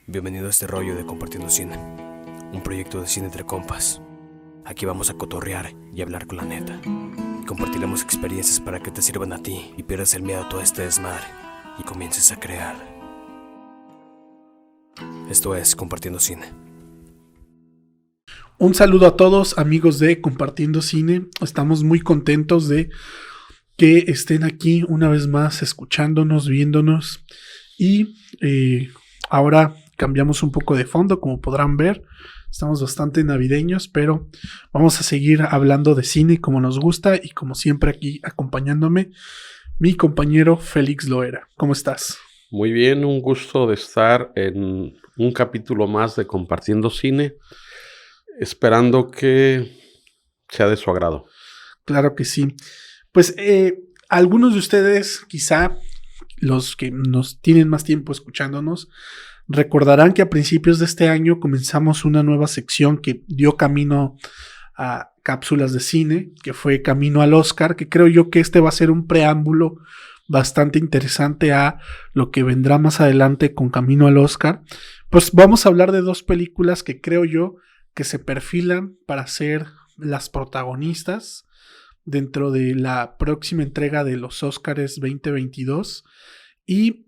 Bienvenido a este rollo de Compartiendo Cine, un proyecto de cine entre compas. Aquí vamos a cotorrear y hablar con la neta. Y compartiremos experiencias para que te sirvan a ti y pierdas el miedo a todo este desmadre y comiences a crear. Esto es Compartiendo Cine. Un saludo a todos, amigos de Compartiendo Cine. Estamos muy contentos de que estén aquí una vez más escuchándonos, viéndonos. Y ahora cambiamos un poco de fondo, como podrán ver. Estamos bastante navideños, pero vamos a seguir hablando de cine como nos gusta y como siempre aquí acompañándome mi compañero Félix Loera. ¿Cómo estás? Muy bien, un gusto de estar en un capítulo más de Compartiendo Cine, esperando que sea de su agrado. Claro que sí. Pues algunos de ustedes, quizá los que nos tienen más tiempo escuchándonos, recordarán que a principios de este año comenzamos una nueva sección que dio camino a cápsulas de cine, que fue Camino al Oscar, que creo yo que este va a ser un preámbulo bastante interesante a lo que vendrá más adelante con Camino al Oscar. Pues vamos a hablar de dos películas que creo yo que se perfilan para ser las protagonistas dentro de la próxima entrega de los Oscars 2022, y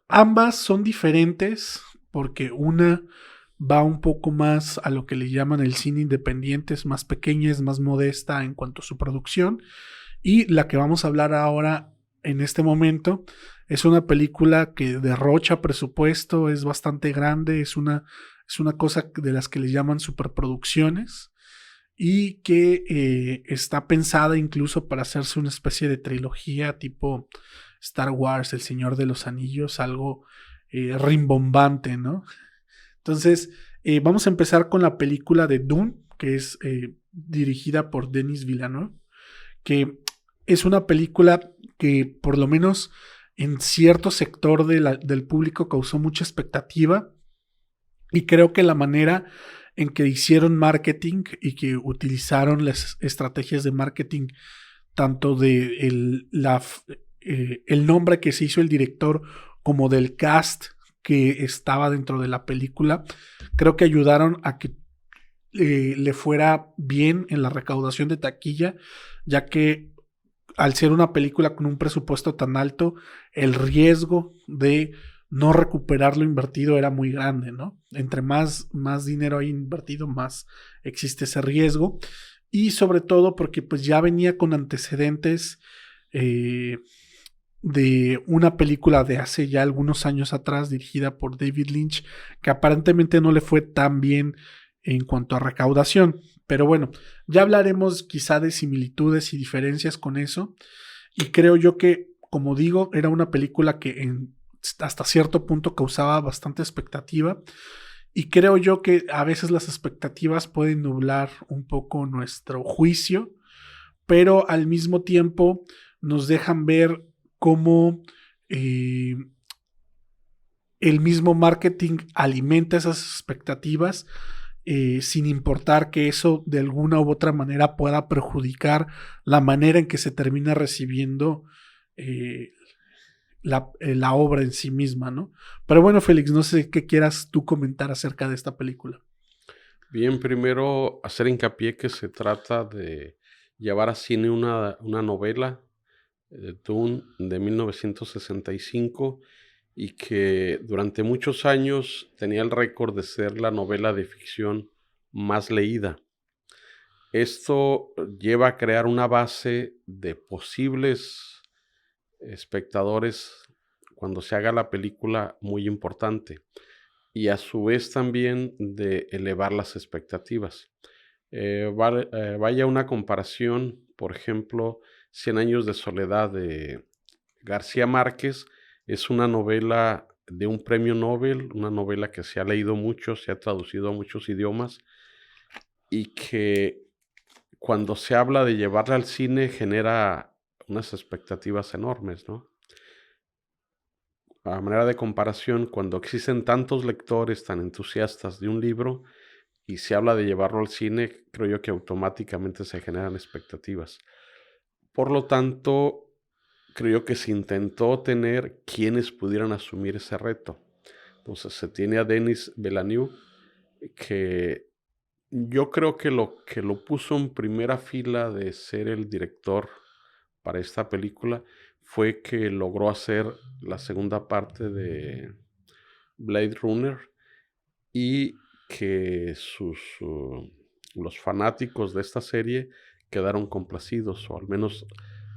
ambas son diferentes porque una va un poco más a lo que le llaman el cine independiente, es más pequeña, es más modesta en cuanto a su producción, y la que vamos a hablar ahora en este momento es una película que derrocha presupuesto, es bastante grande, es una cosa de las que le llaman superproducciones y que está pensada incluso para hacerse una especie de trilogía tipo Star Wars, El Señor de los Anillos, algo rimbombante, ¿no? Entonces, vamos a empezar con la película de Dune, que es dirigida por Denis Villeneuve, que es una película que por lo menos en cierto sector del público causó mucha expectativa, y creo que la manera en que hicieron marketing y que utilizaron las estrategias de marketing, tanto de el nombre que se hizo el director como del cast que estaba dentro de la película, creo que ayudaron a que le fuera bien en la recaudación de taquilla, ya que al ser una película con un presupuesto tan alto, el riesgo de no recuperar lo invertido era muy grande, ¿no? Entre más dinero hay invertido, más existe ese riesgo. Y sobre todo porque pues ya venía con antecedentes de una película de hace ya algunos años atrás, dirigida por David Lynch, que aparentemente no le fue tan bien en cuanto a recaudación. Pero bueno, ya hablaremos quizá de similitudes y diferencias con eso. Y creo yo que, como digo, era una película que hasta cierto punto causaba bastante expectativa. Y creo yo que a veces las expectativas pueden nublar un poco nuestro juicio, pero al mismo tiempo nos dejan ver cómo el mismo marketing alimenta esas expectativas, sin importar que eso de alguna u otra manera pueda perjudicar la manera en que se termina recibiendo la obra en sí misma, ¿no? Pero bueno, Félix, no sé qué quieras tú comentar acerca de esta película. Bien, primero hacer hincapié que se trata de llevar a cine una novela de Dune de 1965 y que durante muchos años tenía el récord de ser la novela de ficción más leída. Esto lleva a crear una base de posibles espectadores cuando se haga la película muy importante, y a su vez también de elevar las expectativas. Vaya una comparación, por ejemplo, Cien años de soledad de García Márquez es una novela de un premio Nobel, una novela que se ha leído mucho, se ha traducido a muchos idiomas y que cuando se habla de llevarla al cine genera unas expectativas enormes, ¿no? A manera de comparación, cuando existen tantos lectores tan entusiastas de un libro y se habla de llevarlo al cine, creo yo que automáticamente se generan expectativas. Por lo tanto, creo yo que se intentó tener quienes pudieran asumir ese reto. pues se tiene a Denis Villeneuve, que yo creo que lo puso en primera fila de ser el director para esta película fue que logró hacer la segunda parte de Blade Runner y que los fanáticos de esta serie quedaron complacidos, o al menos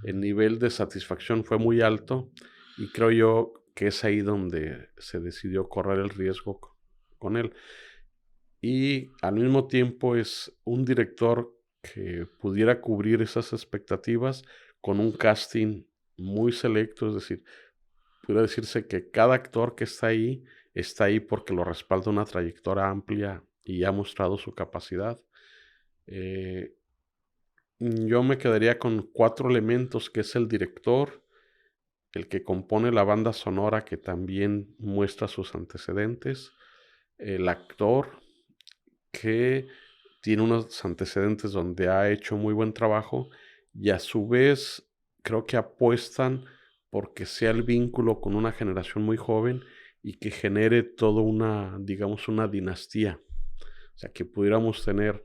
el nivel de satisfacción fue muy alto, y creo yo que es ahí donde se decidió correr el riesgo con él. Y al mismo tiempo es un director que pudiera cubrir esas expectativas con un casting muy selecto, es decir, pudiera decirse que cada actor que está ahí porque lo respalda una trayectoria amplia y ha mostrado su capacidad. Yo me quedaría con 4 elementos, que es el director, el que compone la banda sonora, que también muestra sus antecedentes, el actor, que tiene unos antecedentes donde ha hecho muy buen trabajo, y a su vez creo que apuestan porque sea el vínculo con una generación muy joven y que genere toda digamos, una dinastía. O sea, que pudiéramos tener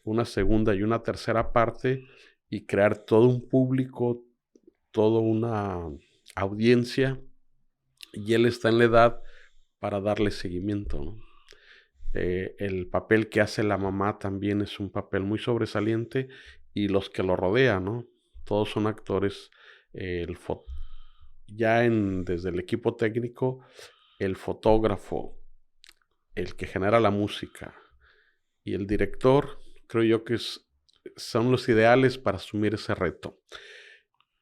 una segunda y una tercera parte y crear todo un público, toda una audiencia, y él está en la edad para darle seguimiento, ¿no? El papel que hace la mamá también es un papel muy sobresaliente, y los que lo rodean, ¿no? Todos son actores. Desde el equipo técnico, el fotógrafo, el que genera la música y el director, creo yo que son los ideales para asumir ese reto.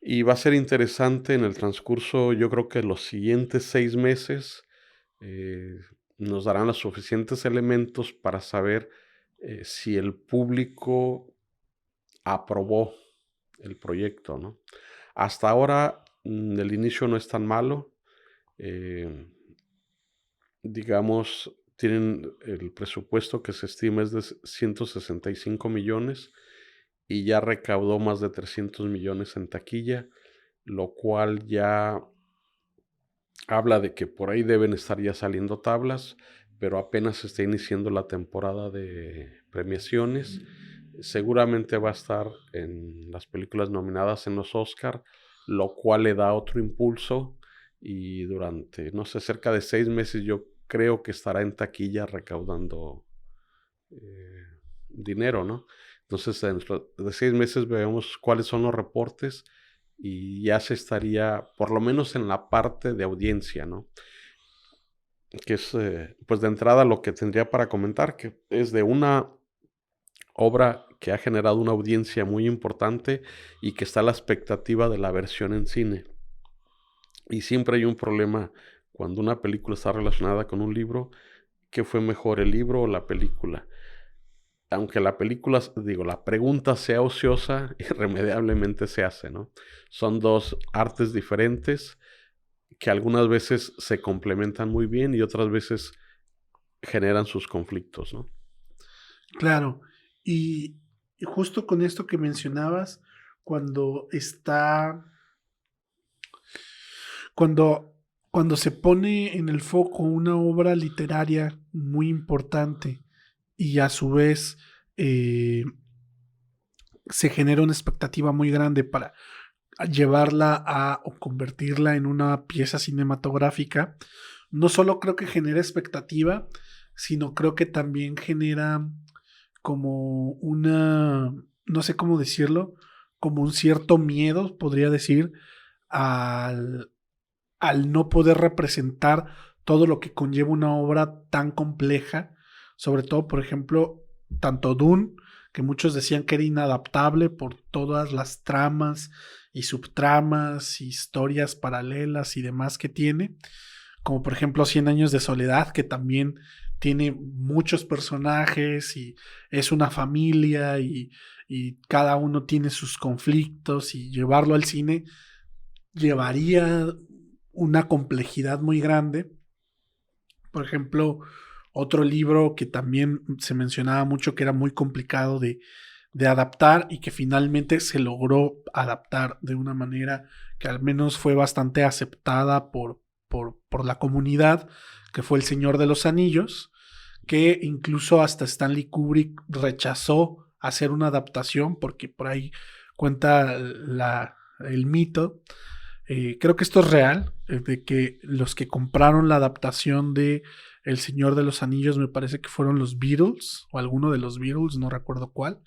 Y va a ser interesante en el transcurso, yo creo que los siguientes 6 meses nos darán los suficientes elementos para saber si el público aprobó el proyecto, ¿no? Hasta ahora el inicio no es tan malo. Digamos, tienen el presupuesto que se estima es de 165 millones y ya recaudó más de 300 millones en taquilla, lo cual ya habla de que por ahí deben estar ya saliendo tablas, pero apenas se está iniciando la temporada de premiaciones. Seguramente va a estar en las películas nominadas en los Oscar, lo cual le da otro impulso, y durante, no sé, cerca de 6 meses yo creo que estará en taquilla recaudando dinero, ¿no? Entonces, dentro de 6 meses vemos cuáles son los reportes y ya se estaría, por lo menos en la parte de audiencia, ¿no? Que es, pues de entrada lo que tendría para comentar, que es de una obra que ha generado una audiencia muy importante y que está a la expectativa de la versión en cine. Y siempre hay un problema cuando una película está relacionada con un libro: ¿qué fue mejor, el libro o la película? Aunque la pregunta sea ociosa, irremediablemente se hace, ¿no? Son 2 artes diferentes que algunas veces se complementan muy bien y otras veces generan sus conflictos, ¿no? Claro. Y justo con esto que mencionabas, cuando está, cuando, cuando se pone en el foco una obra literaria muy importante y a su vez se genera una expectativa muy grande para llevarla o convertirla en una pieza cinematográfica, no solo creo que genera expectativa, sino creo que también genera como no sé cómo decirlo, como un cierto miedo, podría decir, al, al no poder representar todo lo que conlleva una obra tan compleja, sobre todo, por ejemplo, tanto Dune, que muchos decían que era inadaptable por todas las tramas y subtramas, historias paralelas y demás que tiene, como por ejemplo 100 años de soledad, que también tiene muchos personajes y es una familia y cada uno tiene sus conflictos, y llevarlo al cine llevaría una complejidad muy grande. Por ejemplo, otro libro que también se mencionaba mucho que era muy complicado de adaptar y que finalmente se logró adaptar de una manera que al menos fue bastante aceptada por la comunidad, que fue El Señor de los Anillos, que incluso hasta Stanley Kubrick rechazó hacer una adaptación porque por ahí cuenta el mito. Creo que esto es real, de que los que compraron la adaptación de El Señor de los Anillos me parece que fueron los Beatles o alguno de los Beatles, no recuerdo cuál,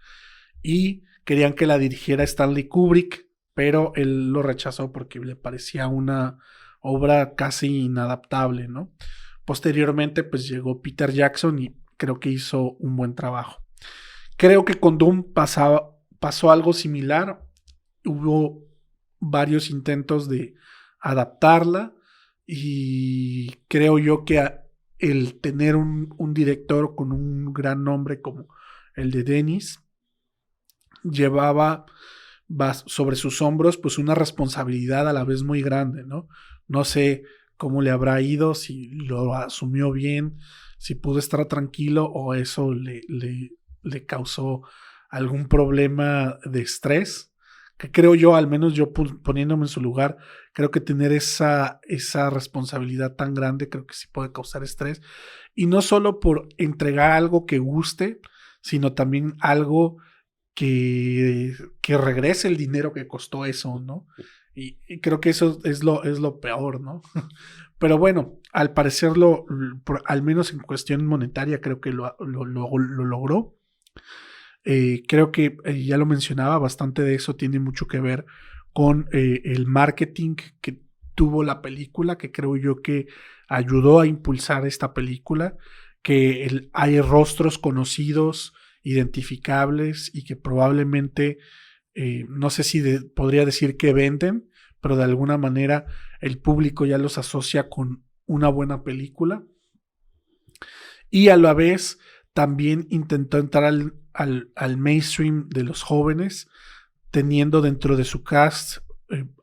y querían que la dirigiera Stanley Kubrick, pero él lo rechazó porque le parecía una obra casi inadaptable, ¿no? Posteriormente, pues llegó Peter Jackson y creo que hizo un buen trabajo. Creo que con Doom pasó algo similar. Hubo varios intentos de adaptarla y creo yo que el tener un director con un gran nombre como el de Denis llevaba sobre sus hombros pues una responsabilidad a la vez muy grande, ¿no? No sé cómo le habrá ido, si lo asumió bien, si pudo estar tranquilo o eso le causó algún problema de estrés, que creo yo, al menos yo poniéndome en su lugar, creo que tener esa responsabilidad tan grande creo que sí puede causar estrés, y no solo por entregar algo que guste, sino también algo que regrese el dinero que costó eso, ¿no? Y creo que eso es lo peor, ¿no? Pero bueno, al parecer al menos en cuestión monetaria, creo que lo logró. Creo que ya lo mencionaba, bastante de eso tiene mucho que ver con el marketing que tuvo la película, que creo yo que ayudó a impulsar esta película, que hay rostros conocidos, identificables y que probablemente, no sé si podría decir que venden, pero de alguna manera el público ya los asocia con una buena película. Y a la vez también intentó entrar al mainstream de los jóvenes, teniendo dentro de su cast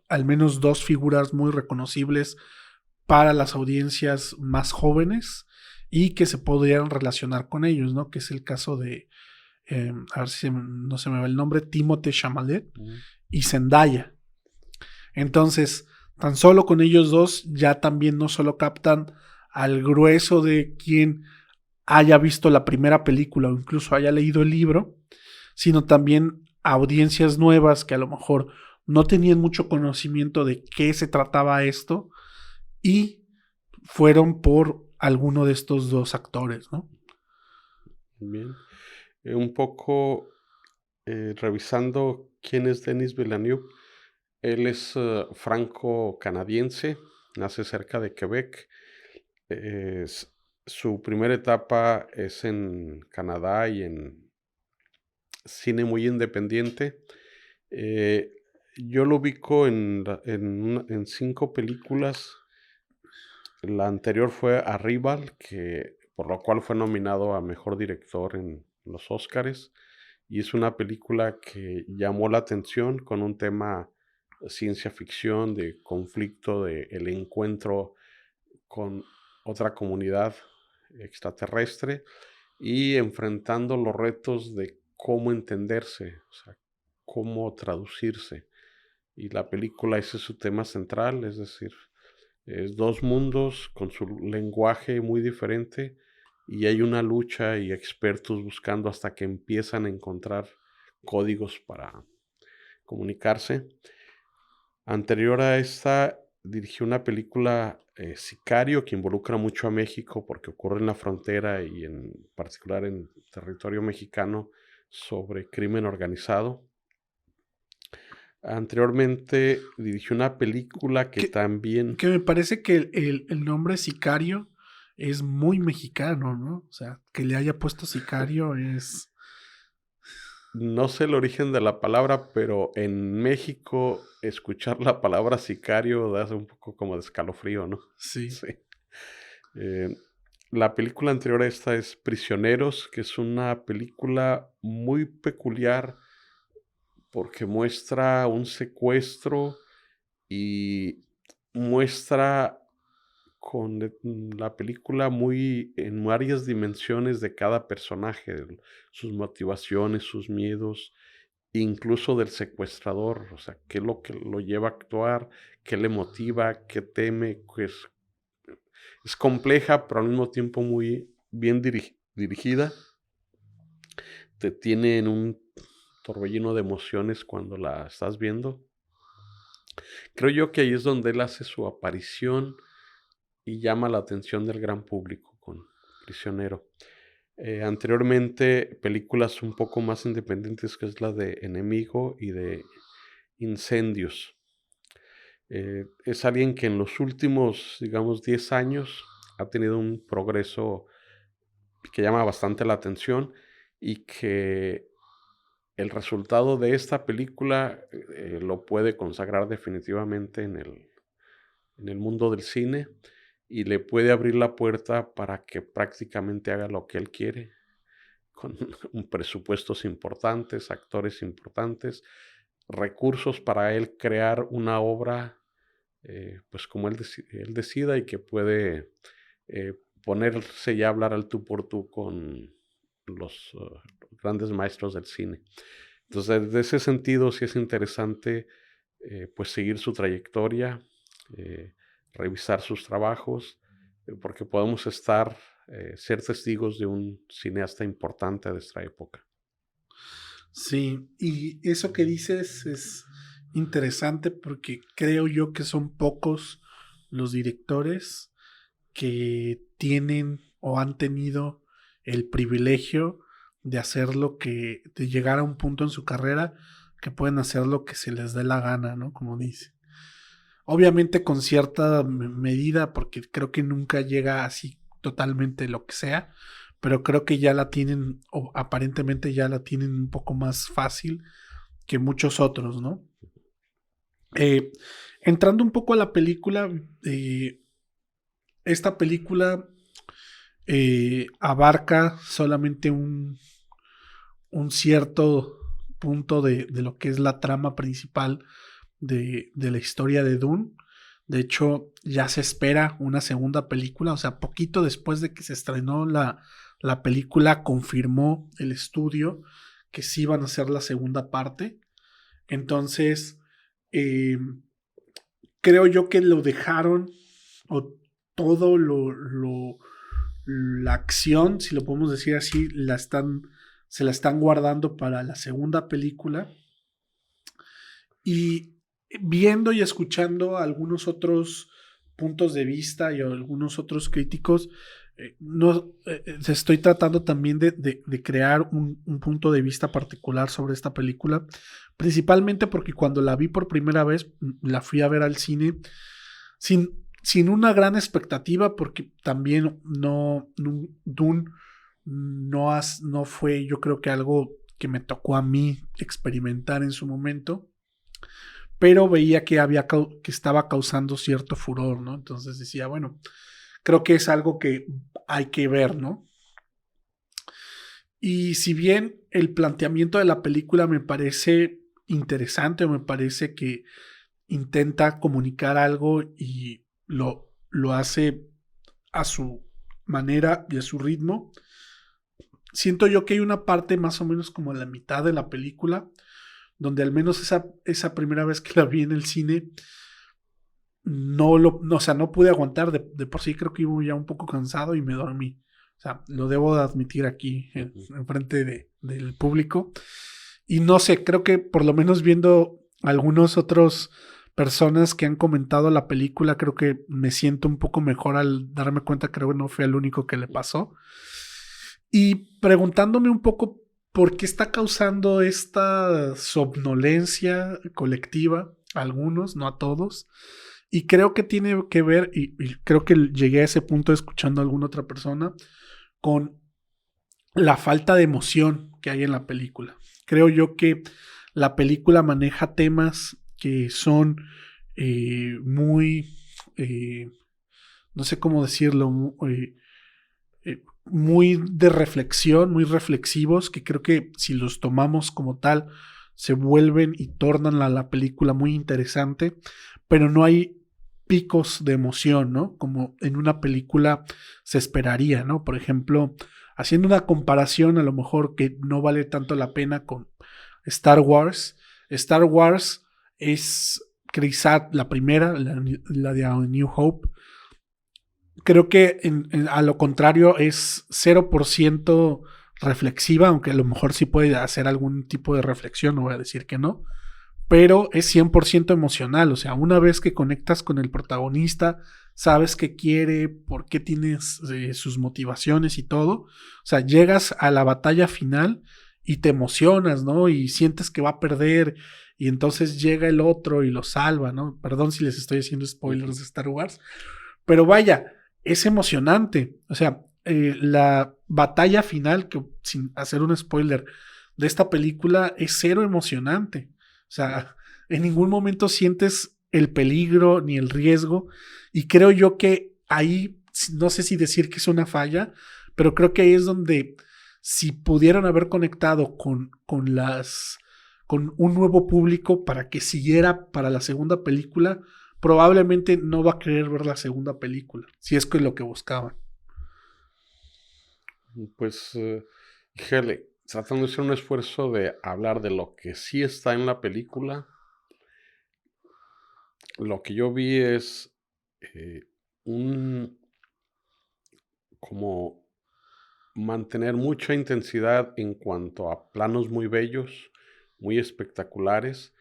al menos dos figuras muy reconocibles para las audiencias más jóvenes y que se podrían relacionar con ellos, ¿no? Que es el caso de, a ver si no se me va el nombre, Timothée Chalamet y Zendaya. Entonces, tan solo con ellos dos ya también no solo captan al grueso de quien haya visto la primera película o incluso haya leído el libro, sino también a audiencias nuevas que a lo mejor no tenían mucho conocimiento de qué se trataba esto y fueron por alguno de estos dos actores, ¿no? Bien. Un poco revisando quién es Denis Villeneuve. Él es franco-canadiense, nace cerca de Quebec. Su primera etapa es en Canadá y en cine muy independiente. Yo lo ubico en 5 películas. La anterior fue Arrival, por lo cual fue nominado a Mejor Director en los Óscares. Y es una película que llamó la atención con un tema de ciencia ficción, de conflicto, de el encuentro con otra comunidad extraterrestre y enfrentando los retos de cómo entenderse, o sea, cómo traducirse. Y la película, ese es su tema central, es decir, es dos mundos con su lenguaje muy diferente y hay una lucha y expertos buscando hasta que empiezan a encontrar códigos para comunicarse. Anterior a esta, dirigió una película, Sicario, que involucra mucho a México porque ocurre en la frontera y en particular en territorio mexicano, sobre crimen organizado. Anteriormente dirigió una película que también... Que me parece que el nombre Sicario es muy mexicano, ¿no? O sea, que le haya puesto Sicario es... No sé el origen de la palabra, pero en México escuchar la palabra sicario da un poco como de escalofrío, ¿no? Sí. Sí. La película anterior a esta es Prisioneros, que es una película muy peculiar porque muestra un secuestro y muestra con la película muy en varias dimensiones de cada personaje, sus motivaciones, sus miedos, incluso del secuestrador, o sea, qué es lo que lo lleva a actuar, qué le motiva, qué teme, pues, es compleja, pero al mismo tiempo muy bien dirigida. Te tiene en un torbellino de emociones cuando la estás viendo. Creo yo que ahí es donde él hace su aparición y llama la atención del gran público con Prisionero. Anteriormente, películas un poco más independientes, que es la de Enemigo y de Incendios. Es alguien que en los últimos, digamos, 10 años ha tenido un progreso que llama bastante la atención y que el resultado de esta película lo puede consagrar definitivamente en el mundo del cine y le puede abrir la puerta para que prácticamente haga lo que él quiere, con presupuestos importantes, actores importantes, recursos para él crear una obra pues como él decida, y que puede ponerse ya a hablar al tú por tú con los grandes maestros del cine. Entonces, desde ese sentido sí es interesante pues seguir su trayectoria, revisar sus trabajos, porque podemos ser testigos de un cineasta importante de esta época. Sí, y eso que dices es interesante porque creo yo que son pocos los directores que tienen o han tenido el privilegio de hacer de llegar a un punto en su carrera que pueden hacer lo que se les dé la gana, ¿no? Como dice. Obviamente con cierta medida, porque creo que nunca llega así totalmente lo que sea, pero creo que ya la tienen, o aparentemente ya la tienen un poco más fácil que muchos otros, ¿no? Entrando un poco a la película, esta película abarca solamente un cierto punto de lo que es la trama principal de la historia de Dune. De hecho, ya se espera una segunda película, o sea, poquito después de que se estrenó la película, confirmó el estudio que sí iban a hacer la segunda parte. Entonces, creo yo que lo dejaron, o todo la acción, si lo podemos decir así, se la están guardando para la segunda película. Y viendo y escuchando algunos otros puntos de vista y algunos otros críticos, estoy tratando también de crear un punto de vista particular sobre esta película, principalmente porque cuando la vi por primera vez, la fui a ver al cine sin una gran expectativa, porque también Dune no fue, yo creo que algo que me tocó a mí experimentar en su momento, pero veía que estaba causando cierto furor, ¿no? Entonces decía, bueno, creo que es algo que hay que ver, ¿no? Y si bien el planteamiento de la película me parece interesante, o me parece que intenta comunicar algo y lo hace a su manera y a su ritmo, siento yo que hay una parte más o menos como a la mitad de la película donde al menos esa primera vez que la vi en el cine o sea, no pude aguantar. De por sí creo que iba ya un poco cansado y me dormí. O sea, lo debo de admitir aquí en frente del público. Y no sé, creo que por lo menos viendo algunos otros personas que han comentado la película, creo que me siento un poco mejor al darme cuenta que creo que no fui el único que le pasó. Y preguntándome un poco por qué está causando esta somnolencia colectiva a algunos, no a todos. Y creo que tiene que ver, y creo que llegué a ese punto escuchando a alguna otra persona, con la falta de emoción que hay en la película. Creo yo que la película maneja temas que son muy, no sé cómo decirlo, muy de reflexión, muy reflexivos, que creo que si los tomamos como tal, se vuelven y tornan la película muy interesante, pero no hay picos de emoción, ¿no? Como en una película se esperaría, ¿no? Por ejemplo, haciendo una comparación a lo mejor que no vale tanto la pena con Star Wars. Star Wars es quizá la primera, la de A New Hope, creo que a lo contrario es 0% reflexiva, aunque a lo mejor sí puede hacer algún tipo de reflexión, no voy a decir que no, pero es 100% emocional. O sea, una vez que conectas con el protagonista, sabes qué quiere, por qué tienes sus motivaciones y todo. O sea, llegas a la batalla final y te emocionas, ¿no? Y sientes que va a perder y entonces llega el otro y lo salva, ¿no? Perdón si les estoy haciendo spoilers de Star Wars, pero vaya, es emocionante. O sea, la batalla final, que sin hacer un spoiler de esta película, es cero emocionante. O sea, en ningún momento sientes el peligro ni el riesgo. Y creo yo que ahí, no sé si decir que es una falla, pero creo que ahí es donde si pudieran haber conectado con un nuevo público para que siguiera para la segunda película, probablemente no va a querer ver la segunda película, si es que es lo que buscaban. Pues, híjole, tratando de hacer un esfuerzo de hablar de lo que sí está en la película, lo que yo vi es un como mantener mucha intensidad en cuanto a planos muy bellos, muy espectaculares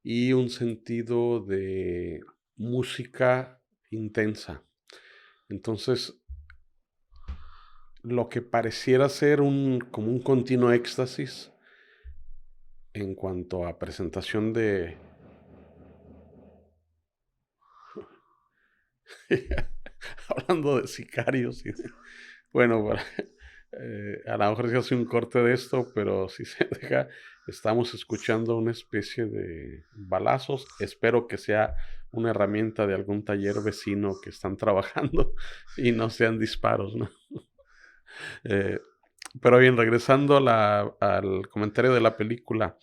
y un sentido de música intensa. Entonces, lo que pareciera ser como un continuo éxtasis en cuanto a presentación de... Hablando de sicarios. Bueno, a lo mejor se hace un corte de esto, pero si se deja, estamos escuchando una especie de balazos. Espero que sea una herramienta de algún taller vecino que están trabajando y no sean disparos, ¿no? Pero bien, regresando al comentario de la película,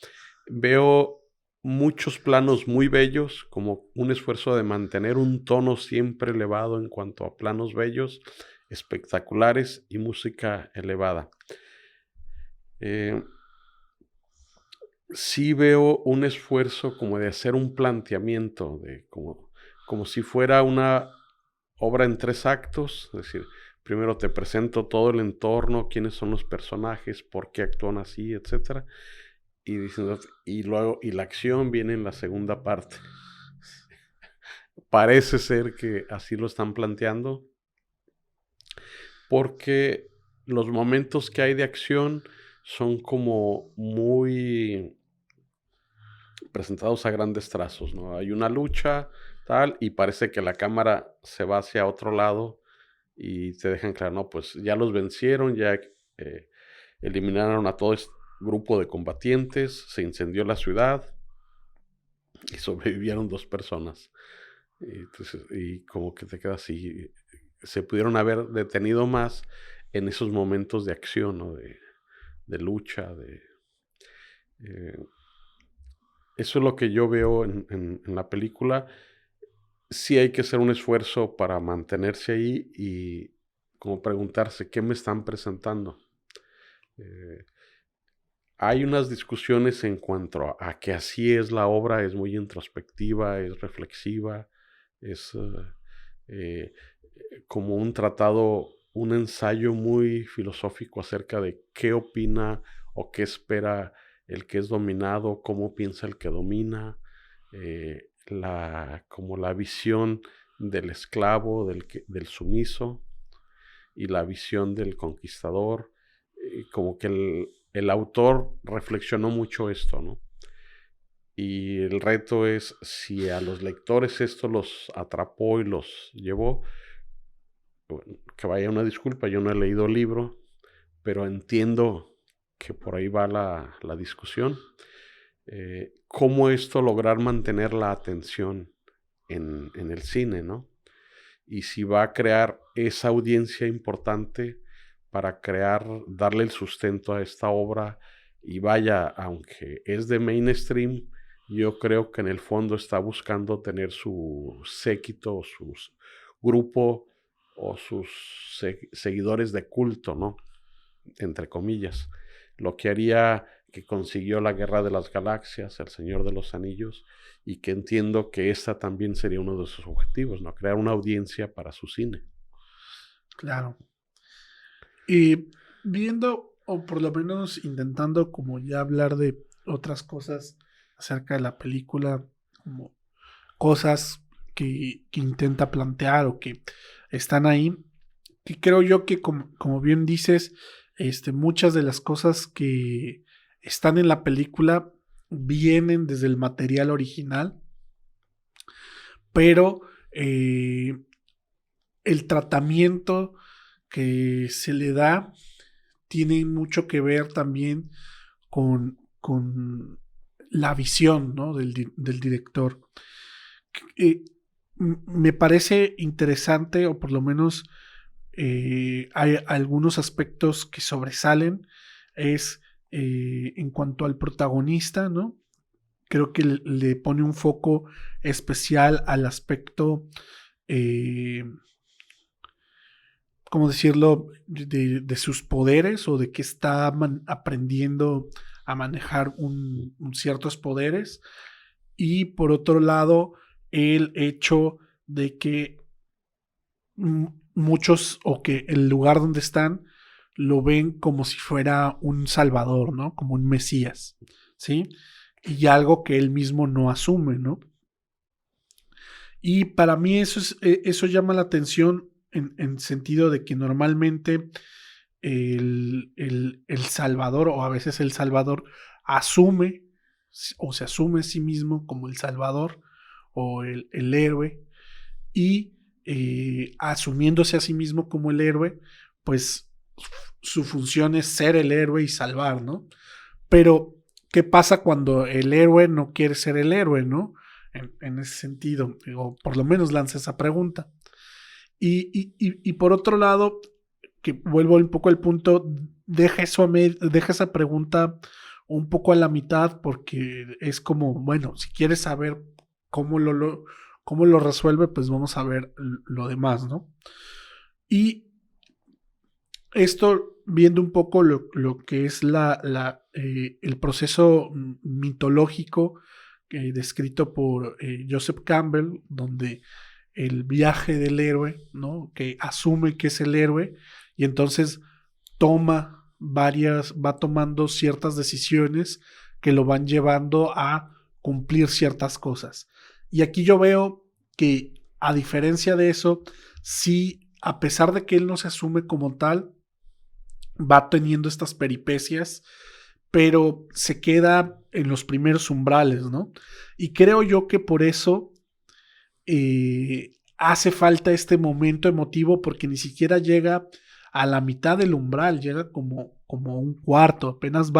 veo muchos planos muy bellos, como un esfuerzo de mantener un tono siempre elevado en cuanto a planos bellos, espectaculares y música elevada. Sí veo un esfuerzo como de hacer un planteamiento, como si fuera una obra en 3 actos, es decir, primero te presento todo el entorno, quiénes son los personajes, por qué actúan así, etcétera, y luego la acción viene en la segunda parte. Parece ser que así lo están planteando, porque los momentos que hay de acción son como muy presentados a grandes trazos, ¿no? Hay una lucha, tal, y parece que la cámara se va hacia otro lado y te dejan claro, no, pues ya los vencieron, ya eliminaron a todo este grupo de combatientes, se incendió la ciudad y sobrevivieron 2 personas. Y como que te queda así, se pudieron haber detenido más en esos momentos de acción, ¿no? De lucha, eso es lo que yo veo en la película. Sí hay que hacer un esfuerzo para mantenerse ahí y como preguntarse, ¿qué me están presentando? Hay unas discusiones en cuanto a que así es la obra, es muy introspectiva, es reflexiva, es como un tratado, un ensayo muy filosófico acerca de qué opina o qué espera el que es dominado, cómo piensa el que domina, como la visión del esclavo, del sumiso y la visión del conquistador, como que el autor reflexionó mucho esto, ¿no? Y el reto es si a los lectores esto los atrapó y los llevó, bueno, que vaya una disculpa, yo no he leído el libro, pero entiendo que por ahí va la discusión. Cómo esto lograr mantener la atención en el cine, ¿no? Y si va a crear esa audiencia importante para darle el sustento a esta obra. Y vaya, aunque es de mainstream, yo creo que en el fondo está buscando tener su séquito, su grupo o sus seguidores de culto, ¿no? Entre comillas. Lo que haría que consiguió la Guerra de las Galaxias, El Señor de los Anillos, y que entiendo que esta también sería uno de sus objetivos, ¿no? Crear una audiencia para su cine. Claro. Y viendo, o por lo menos intentando como ya hablar de otras cosas acerca de la película, como cosas que intenta plantear o que están ahí, que creo yo que como bien dices, muchas de las cosas que están en la película vienen desde el material original, pero el tratamiento que se le da tiene mucho que ver también con la visión, ¿no? del director. Eh, Me parece interesante, o por lo menos hay algunos aspectos que sobresalen, es en cuanto al protagonista, ¿no? Creo que le pone un foco especial al aspecto, eh, ¿cómo decirlo?, de sus poderes o de que está aprendiendo a manejar ciertos poderes. Y por otro lado, el hecho de que muchos, o que el lugar donde están lo ven como si fuera un salvador, ¿no? Como un mesías, ¿sí? Y algo que él mismo no asume, ¿no? Y para mí eso llama la atención en sentido de que normalmente el Salvador, o a veces el Salvador, asume o se asume a sí mismo como el Salvador o el héroe, y asumiéndose a sí mismo como el héroe, pues su función es ser el héroe y salvar, ¿no? Pero, ¿qué pasa cuando el héroe no quiere ser el héroe, ¿no? En ese sentido, o por lo menos lanza esa pregunta. Y por otro lado, que vuelvo un poco al punto, deja esa pregunta un poco a la mitad, porque es como, bueno, si quieres saber cómo cómo lo resuelve, pues vamos a ver lo demás, ¿no? Y esto viendo un poco lo que es el proceso mitológico descrito por Joseph Campbell, donde el viaje del héroe, ¿no? Que asume que es el héroe y entonces va tomando ciertas decisiones que lo van llevando a cumplir ciertas cosas. Y aquí yo veo que, a diferencia de eso, sí, a pesar de que él no se asume como tal, va teniendo estas peripecias, pero se queda en los primeros umbrales, ¿no? Y creo yo que por eso hace falta este momento emotivo, porque ni siquiera llega a la mitad del umbral, llega como un cuarto, apenas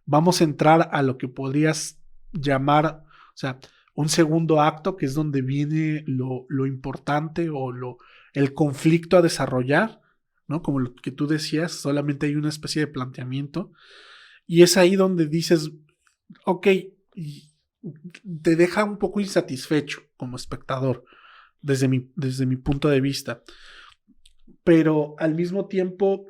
vamos a entrar a lo que podrías llamar, o sea, un segundo acto, que es donde viene lo importante o el conflicto a desarrollar, ¿no? Como lo que tú decías, solamente hay una especie de planteamiento, y es ahí donde dices, ok, te deja un poco insatisfecho como espectador, desde mi punto de vista. Pero al mismo tiempo,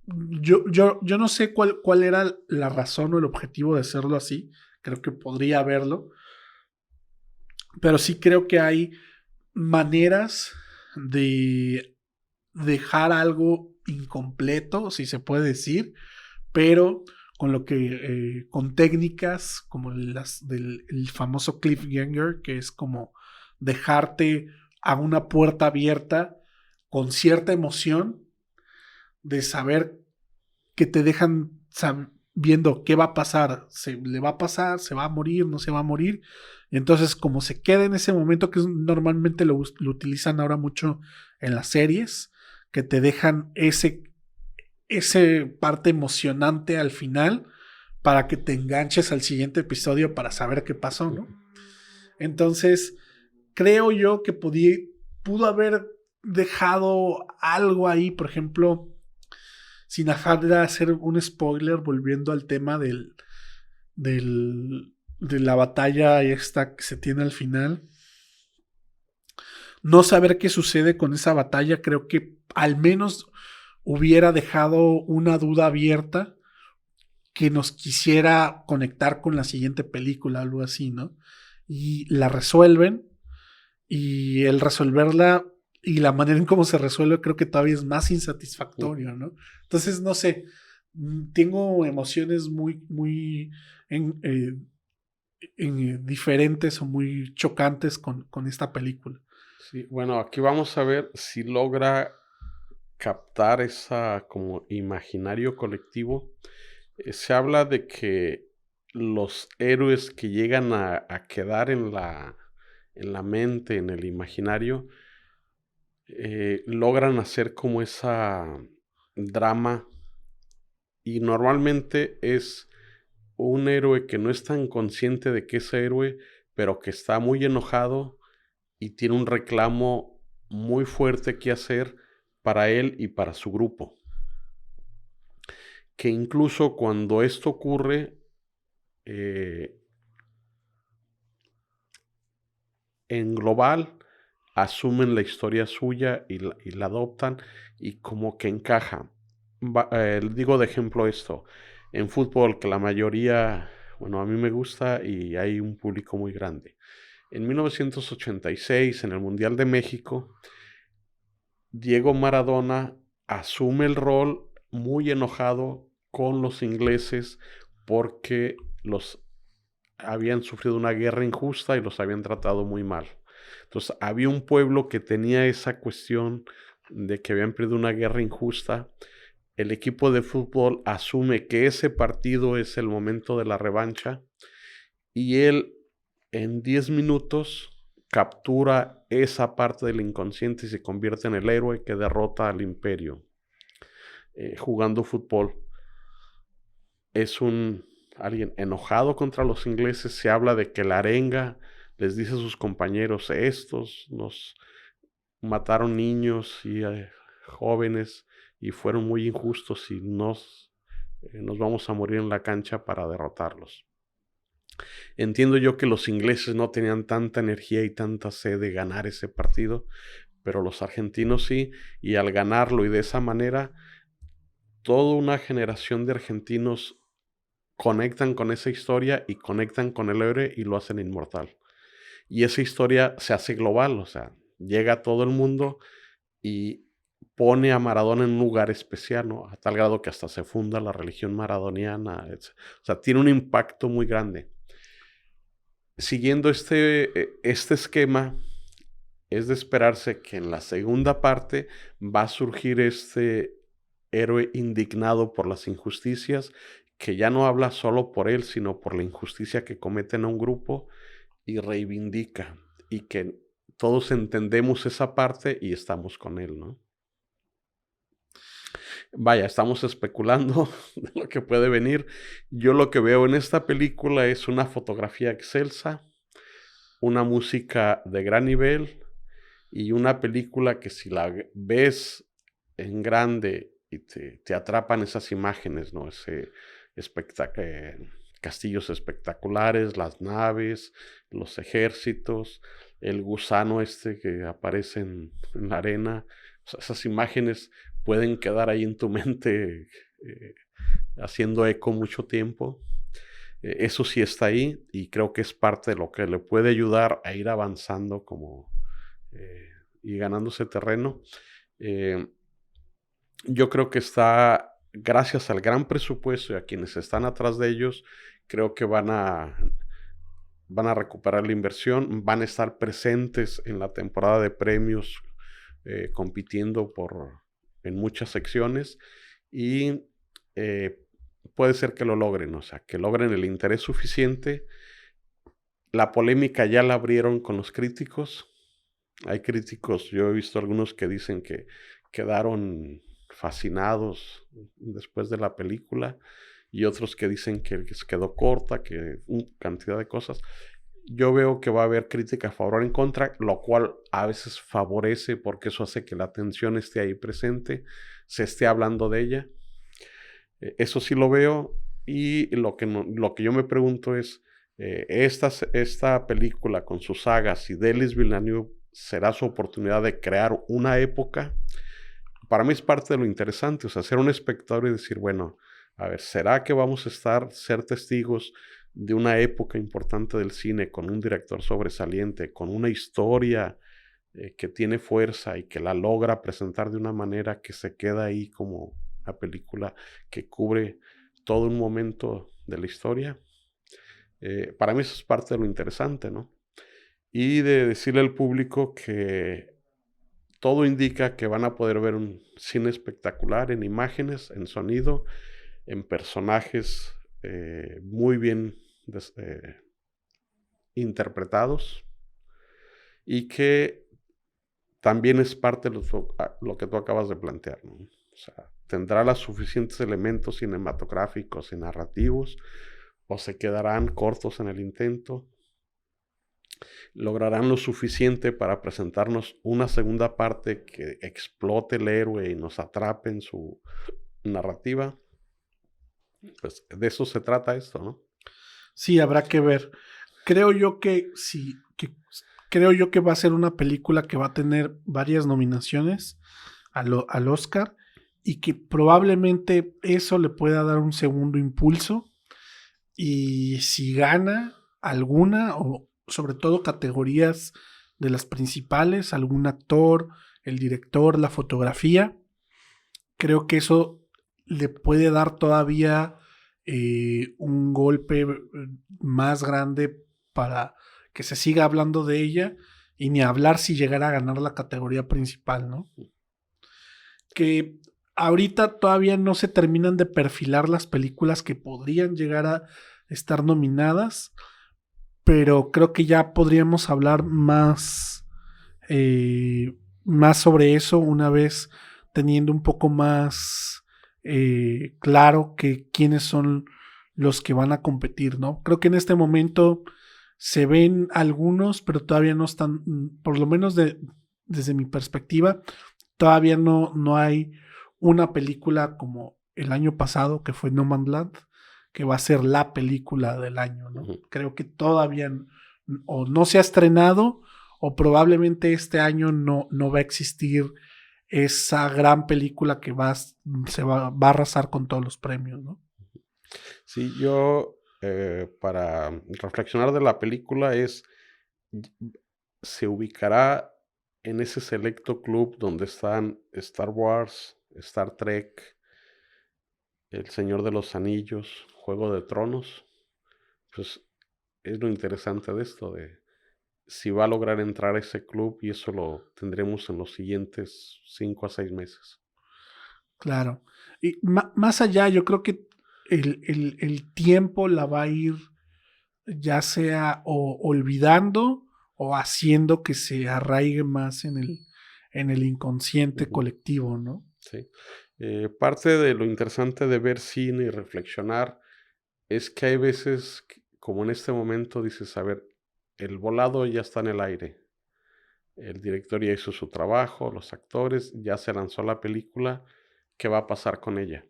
yo no sé cuál era la razón o el objetivo de hacerlo así. Creo que podría haberlo. Pero sí creo que hay maneras de dejar algo incompleto, si se puede decir, pero con técnicas como las el famoso cliffhanger, que es como dejarte a una puerta abierta con cierta emoción de saber, que te dejan viendo qué va a pasar, le va a pasar, se va a morir, no se va a morir. Entonces, como se queda en ese momento, que normalmente lo utilizan ahora mucho en las series, que te dejan ese parte emocionante al final para que te enganches al siguiente episodio para saber qué pasó, ¿no? Entonces, creo yo que pudo haber dejado algo ahí, por ejemplo, sin dejar de hacer un spoiler, volviendo al tema de la batalla esta que se tiene al final. No saber qué sucede con esa batalla, creo que al menos hubiera dejado una duda abierta que nos quisiera conectar con la siguiente película, algo así, ¿no? Y la resuelven, y el resolverla y la manera en cómo se resuelve creo que todavía es más insatisfactorio, ¿no? Entonces, no sé, tengo emociones muy en, eh, diferentes o muy chocantes con esta película. Sí, bueno, aquí vamos a ver si logra captar esa como imaginario colectivo. Se habla de que los héroes que llegan a quedar en la mente, en el imaginario, logran hacer como esa drama y normalmente es un héroe que no es tan consciente de que es héroe, pero que está muy enojado y tiene un reclamo muy fuerte que hacer para él y para su grupo. Que incluso cuando esto ocurre, eh, en global, asumen la historia suya y la adoptan y como que encaja. Digo de ejemplo esto, en fútbol que la mayoría, bueno, a mí me gusta y hay un público muy grande. En 1986, en el Mundial de México, Diego Maradona asume el rol muy enojado con los ingleses porque los habían sufrido una guerra injusta y los habían tratado muy mal. Entonces, había un pueblo que tenía esa cuestión de que habían perdido una guerra injusta. El equipo de fútbol asume que ese partido es el momento de la revancha y él en 10 minutos captura esa parte del inconsciente y se convierte en el héroe que derrota al imperio jugando fútbol. Es alguien enojado contra los ingleses. Se habla de que la arenga les dice a sus compañeros, estos nos mataron niños y jóvenes y fueron muy injustos y nos vamos a morir en la cancha para derrotarlos. Entiendo yo que los ingleses no tenían tanta energía y tanta sed de ganar ese partido, pero los argentinos sí, y al ganarlo y de esa manera, toda una generación de argentinos conectan con esa historia y conectan con el héroe y lo hacen inmortal. Y esa historia se hace global, o sea, llega a todo el mundo y pone a Maradona en un lugar especial, ¿no? A tal grado que hasta se funda la religión maradoniana, etc. O sea, tiene un impacto muy grande. Siguiendo este esquema, es de esperarse que en la segunda parte va a surgir este héroe indignado por las injusticias, que ya no habla solo por él, sino por la injusticia que cometen a un grupo y reivindica, y que todos entendemos esa parte y estamos con él, ¿no? Vaya, estamos especulando de lo que puede venir. Yo lo que veo en esta película es una fotografía excelsa, una música de gran nivel y una película que si la ves en grande y te atrapan esas imágenes, ¿no? Castillos espectaculares, las naves, los ejércitos, el gusano que aparece en la arena. O sea, esas imágenes pueden quedar ahí en tu mente haciendo eco mucho tiempo. Eso sí está ahí y creo que es parte de lo que le puede ayudar a ir avanzando y ganándose terreno. Yo creo que está, gracias al gran presupuesto y a quienes están atrás de ellos, creo que van a recuperar la inversión, van a estar presentes en la temporada de premios, compitiendo en muchas secciones y puede ser que lo logren, o sea, que logren el interés suficiente. La polémica ya la abrieron con los críticos. Hay críticos, yo he visto algunos que dicen que quedaron fascinados después de la película y otros que dicen que se quedó corta, que cantidad de cosas. Yo veo que va a haber crítica a favor o en contra, lo cual a veces favorece porque eso hace que la atención esté ahí presente, se esté hablando de ella. Eso sí lo veo y lo que yo me pregunto es, esta película con sus sagas y Denis Villeneuve será su oportunidad de crear una época. Para mí es parte de lo interesante, o sea, ser un espectador y decir, bueno, a ver, ¿será que vamos a ser testigos de una época importante del cine con un director sobresaliente, con una historia que tiene fuerza y que la logra presentar de una manera que se queda ahí como una película que cubre todo un momento de la historia. Para mí eso es parte de lo interesante, ¿no? Y de decirle al público que todo indica que van a poder ver un cine espectacular en imágenes, en sonido, en personajes muy bien interpretados, y que también es parte de lo que tú acabas de plantear, ¿no? O sea, tendrá los suficientes elementos cinematográficos y narrativos, o se quedarán cortos en el intento. Lograrán lo suficiente para presentarnos una segunda parte que explote el héroe y nos atrape en su narrativa. Pues de eso se trata esto, ¿no? Sí, habrá que ver. Creo yo que sí, creo yo que va a ser una película que va a tener varias nominaciones al Oscar, y que probablemente eso le pueda dar un segundo impulso, y si gana alguna, o sobre todo categorías de las principales, algún actor, el director, la fotografía, creo que eso le puede dar todavía un golpe más grande para que se siga hablando de ella, y ni hablar si llegara a ganar la categoría principal, ¿no? Que ahorita todavía no se terminan de perfilar las películas que podrían llegar a estar nominadas, pero creo que ya podríamos hablar más sobre eso una vez teniendo un poco más claro que quiénes son los que van a competir, ¿no? Creo que en este momento se ven algunos, pero todavía no están, por lo menos desde mi perspectiva, todavía no hay una película como el año pasado, que fue No Man's Land, que va a ser la película del año, ¿no? Uh-huh. Creo que todavía o no se ha estrenado, o probablemente este año no va a existir esa gran película que va a arrasar con todos los premios, ¿no? Sí, yo para reflexionar de la película se ubicará en ese selecto club donde están Star Wars, Star Trek, El Señor de los Anillos, Juego de Tronos. Pues es lo interesante de esto, de si va a lograr entrar a ese club, y eso lo tendremos en los siguientes 5 a 6 meses. Claro. Y más allá, yo creo que el tiempo la va a ir ya sea o olvidando o haciendo que se arraigue más en el inconsciente colectivo, ¿no? Sí. Parte de lo interesante de ver cine y reflexionar es que hay veces, como en este momento, dices, a ver, el volado ya está en el aire. El director ya hizo su trabajo, los actores, ya se lanzó la película. ¿Qué va a pasar con ella?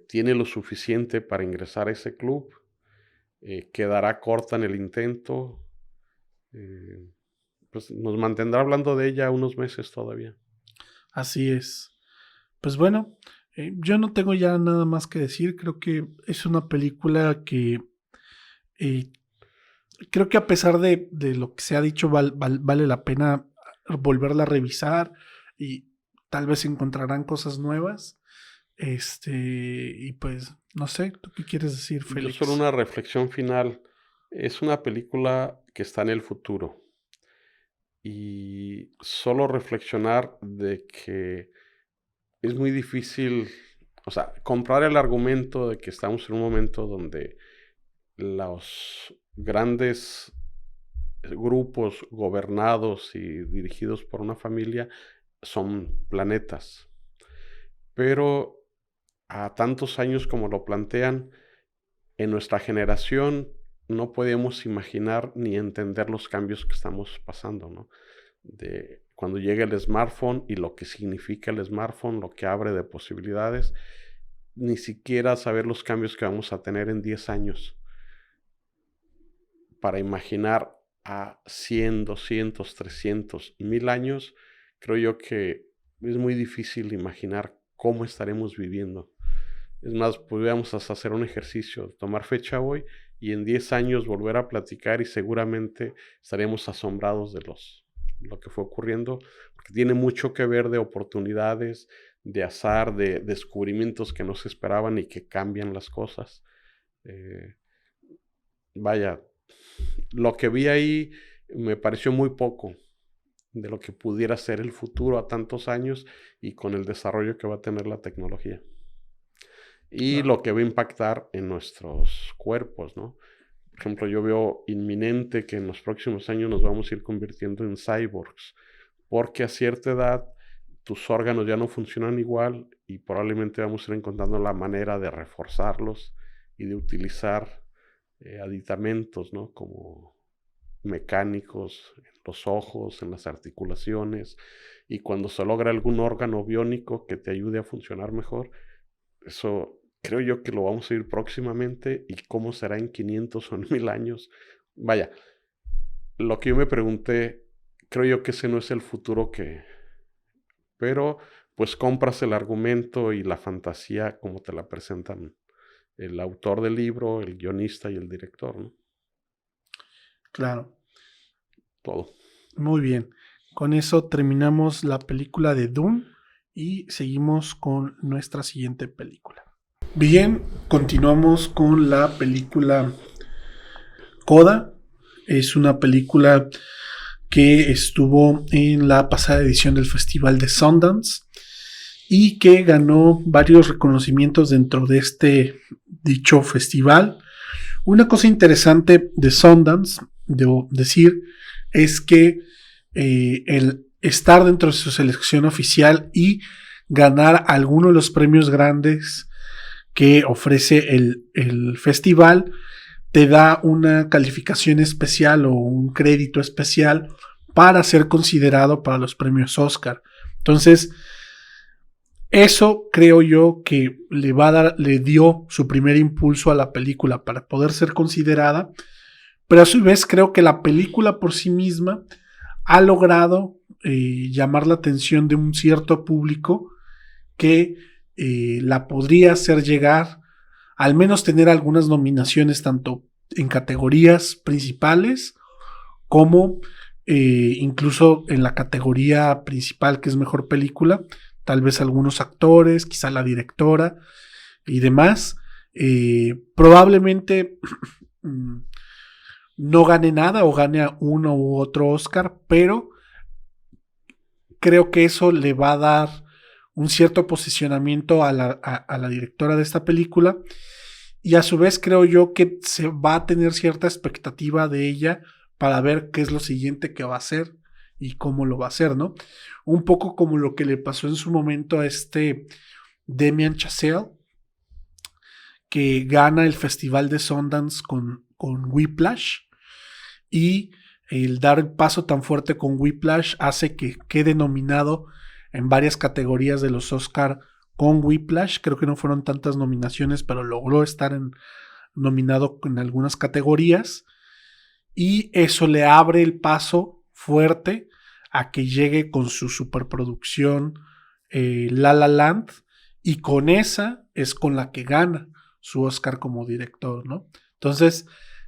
¿Tiene lo suficiente para ingresar a ese club? ¿Quedará corta en el intento? Pues nos mantendrá hablando de ella unos meses todavía. Así es. Pues bueno, yo no tengo ya nada más que decir. Creo que es una película que creo que a pesar de lo que se ha dicho, vale la pena volverla a revisar, y tal vez encontrarán cosas nuevas. Y pues, no sé, ¿tú qué quieres decir, Félix? Yo solo una reflexión final. Es una película que está en el futuro. Y solo reflexionar de que es muy difícil, o sea, comprar el argumento de que estamos en un momento donde los grandes grupos gobernados y dirigidos por una familia son planetas. Pero a tantos años como lo plantean, en nuestra generación no podemos imaginar ni entender los cambios que estamos pasando, ¿no? De cuando llega el smartphone y lo que significa el smartphone, lo que abre de posibilidades, ni siquiera saber los cambios que vamos a tener en 10 años. Para imaginar a 100, 200, 300, 1000 años, creo yo que es muy difícil imaginar cómo estaremos viviendo. Es más, podríamos hasta hacer un ejercicio, tomar fecha hoy y en 10 años volver a platicar, y seguramente estaremos asombrados de los lo que fue ocurriendo, porque tiene mucho que ver de oportunidades, de azar, de descubrimientos que no se esperaban y que cambian las cosas. Vaya, lo que vi ahí me pareció muy poco de lo que pudiera ser el futuro a tantos años y con el desarrollo que va a tener la tecnología. Y Claro. lo que va a impactar en nuestros cuerpos, ¿no? Por ejemplo, yo veo inminente que en los próximos años nos vamos a ir convirtiendo en cyborgs, porque a cierta edad tus órganos ya no funcionan igual y probablemente vamos a ir encontrando la manera de reforzarlos y de utilizar aditamentos, ¿no? Como mecánicos en los ojos, en las articulaciones, y cuando se logra algún órgano biónico que te ayude a funcionar mejor, eso creo yo que lo vamos a ir próximamente, y cómo será en 500 o en 1000 años. Vaya, lo que yo me pregunté, creo yo que ese no es el futuro pero pues compras el argumento y la fantasía como te la presentan el autor del libro, el guionista y el director, ¿no? Claro. Todo. Muy bien. Con eso terminamos la película de Dune y seguimos con nuestra siguiente película. Bien, continuamos con la película Coda. Es una película que estuvo en la pasada edición del Festival de Sundance y que ganó varios reconocimientos dentro de este dicho festival. Una cosa interesante de Sundance, debo decir, es que el estar dentro de su selección oficial y ganar alguno de los premios grandes que ofrece el festival te da una calificación especial o un crédito especial para ser considerado para los premios Oscar. Entonces, eso creo yo que le dio su primer impulso a la película para poder ser considerada, pero a su vez creo que la película por sí misma ha logrado llamar la atención de un cierto público que la podría hacer llegar, al menos tener algunas nominaciones tanto en categorías principales como incluso en la categoría principal, que es mejor película, tal vez algunos actores, quizá la directora y demás. Probablemente no gane nada o gane a uno u otro Oscar, pero creo que eso le va a dar un cierto posicionamiento a la directora de esta película, y a su vez creo yo que se va a tener cierta expectativa de ella para ver qué es lo siguiente que va a hacer y cómo lo va a hacer, ¿no? Un poco como lo que le pasó en su momento a Damien Chazelle, que gana el Festival de Sundance con Whiplash, y el dar el paso tan fuerte con Whiplash hace que quede nominado en varias categorías de los Oscar con Whiplash. Creo que no fueron tantas nominaciones, pero logró estar nominado en algunas categorías, y eso le abre el paso fuerte a que llegue con su superproducción La La Land, y con esa es con la que gana su Oscar como director, ¿no? Entonces,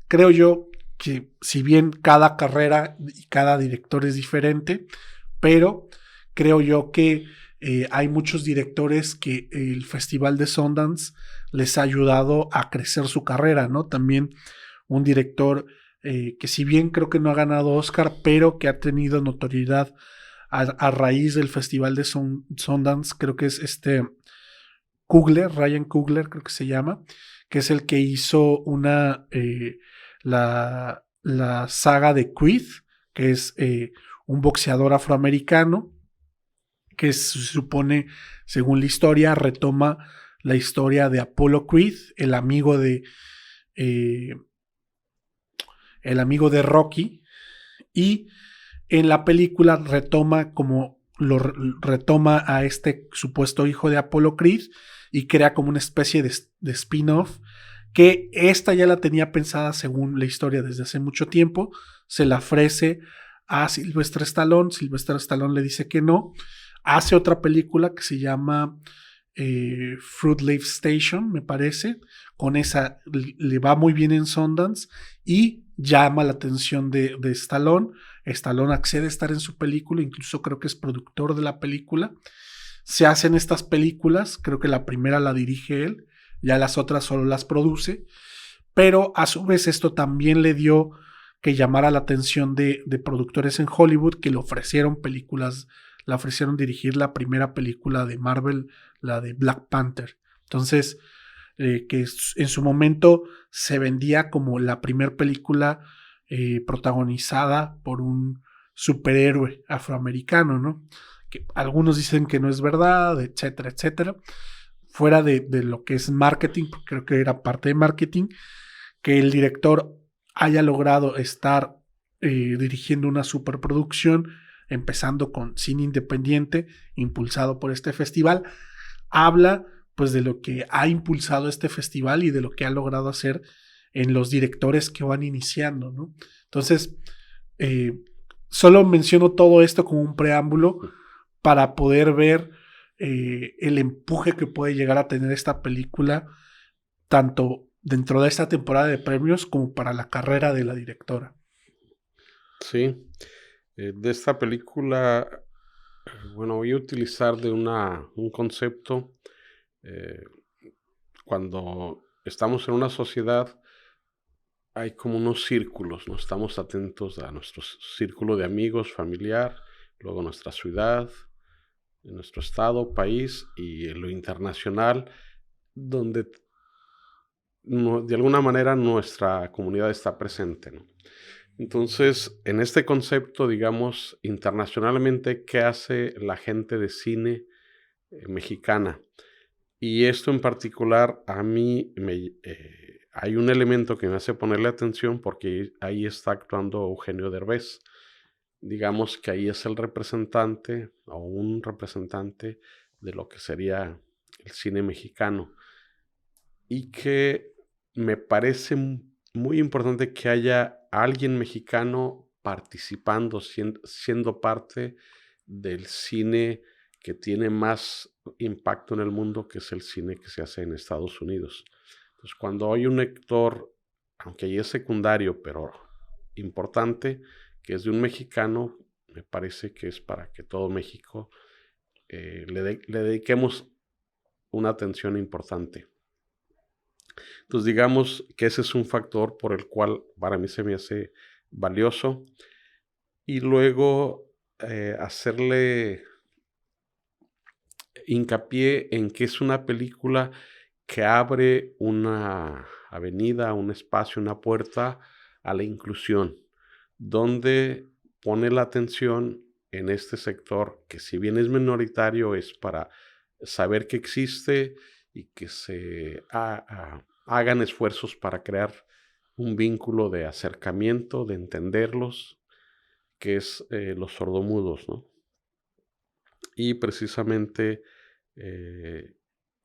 creo yo que si bien cada carrera y cada director es diferente, pero creo yo que hay muchos directores que el Festival de Sundance les ha ayudado a crecer su carrera, ¿no? También un director que si bien creo que no ha ganado Oscar, pero que ha tenido notoriedad a raíz del Festival de Sundance, creo que es Ryan Coogler, creo que se llama, que es el que hizo la saga de Creed, que es un boxeador afroamericano que se supone, según la historia, retoma la historia de Apollo Creed, el amigo de Rocky, y en la película retoma a este supuesto hijo de Apollo Creed y crea como una especie de spin-off, que esta ya la tenía pensada según la historia desde hace mucho tiempo. Se la ofrece a Sylvester Stallone le dice que no, hace otra película que se llama Fruit Leaf Station, me parece. Con esa le va muy bien en Sundance y llama la atención de Stallone. Stallone accede a estar en su película, incluso creo que es productor de la película. Se hacen estas películas, creo que la primera la dirige él, ya las otras solo las produce, pero a su vez esto también le dio que llamara la atención de productores en Hollywood que le ofrecieron películas, le ofrecieron dirigir la primera película de Marvel, la de Black Panther. Entonces, que en su momento se vendía como la primera película protagonizada por un superhéroe afroamericano, ¿no? Que algunos dicen que no es verdad, etcétera, etcétera. Fuera de lo que es marketing, porque creo que era parte de marketing, que el director haya logrado estar dirigiendo una superproducción, empezando con cine independiente, impulsado por este festival, habla pues de lo que ha impulsado este festival y de lo que ha logrado hacer en los directores que van iniciando, ¿no? Entonces, solo menciono todo esto como un preámbulo para poder ver el empuje que puede llegar a tener esta película, tanto dentro de esta temporada de premios como para la carrera de la directora. Sí, de esta película, bueno, voy a utilizar de un concepto. Cuando estamos en una sociedad hay como unos círculos, ¿no? Estamos atentos a nuestro círculo de amigos, familiar, luego nuestra ciudad, nuestro estado, país y lo internacional, donde de alguna manera nuestra comunidad está presente, ¿no? Entonces, en este concepto, digamos, internacionalmente, ¿qué hace la gente de cine mexicana? Y esto en particular a mí hay un elemento que me hace ponerle atención porque ahí está actuando Eugenio Derbez. Digamos que ahí es el representante o un representante de lo que sería el cine mexicano. Y que me parece muy importante que haya alguien mexicano participando, siendo parte del cine que tiene más impacto en el mundo, que es el cine que se hace en Estados Unidos. Entonces, cuando hay un actor, aunque ahí es secundario, pero importante, que es de un mexicano, me parece que es para que todo México le dediquemos una atención importante. Entonces, digamos que ese es un factor por el cual para mí se me hace valioso. Y luego hacerle hincapié en que es una película que abre una avenida, un espacio, una puerta a la inclusión, donde pone la atención en este sector que, si bien es minoritario, es para saber que existe y que se hagan esfuerzos para crear un vínculo de acercamiento, de entenderlos, que es los sordomudos, ¿no? Y precisamente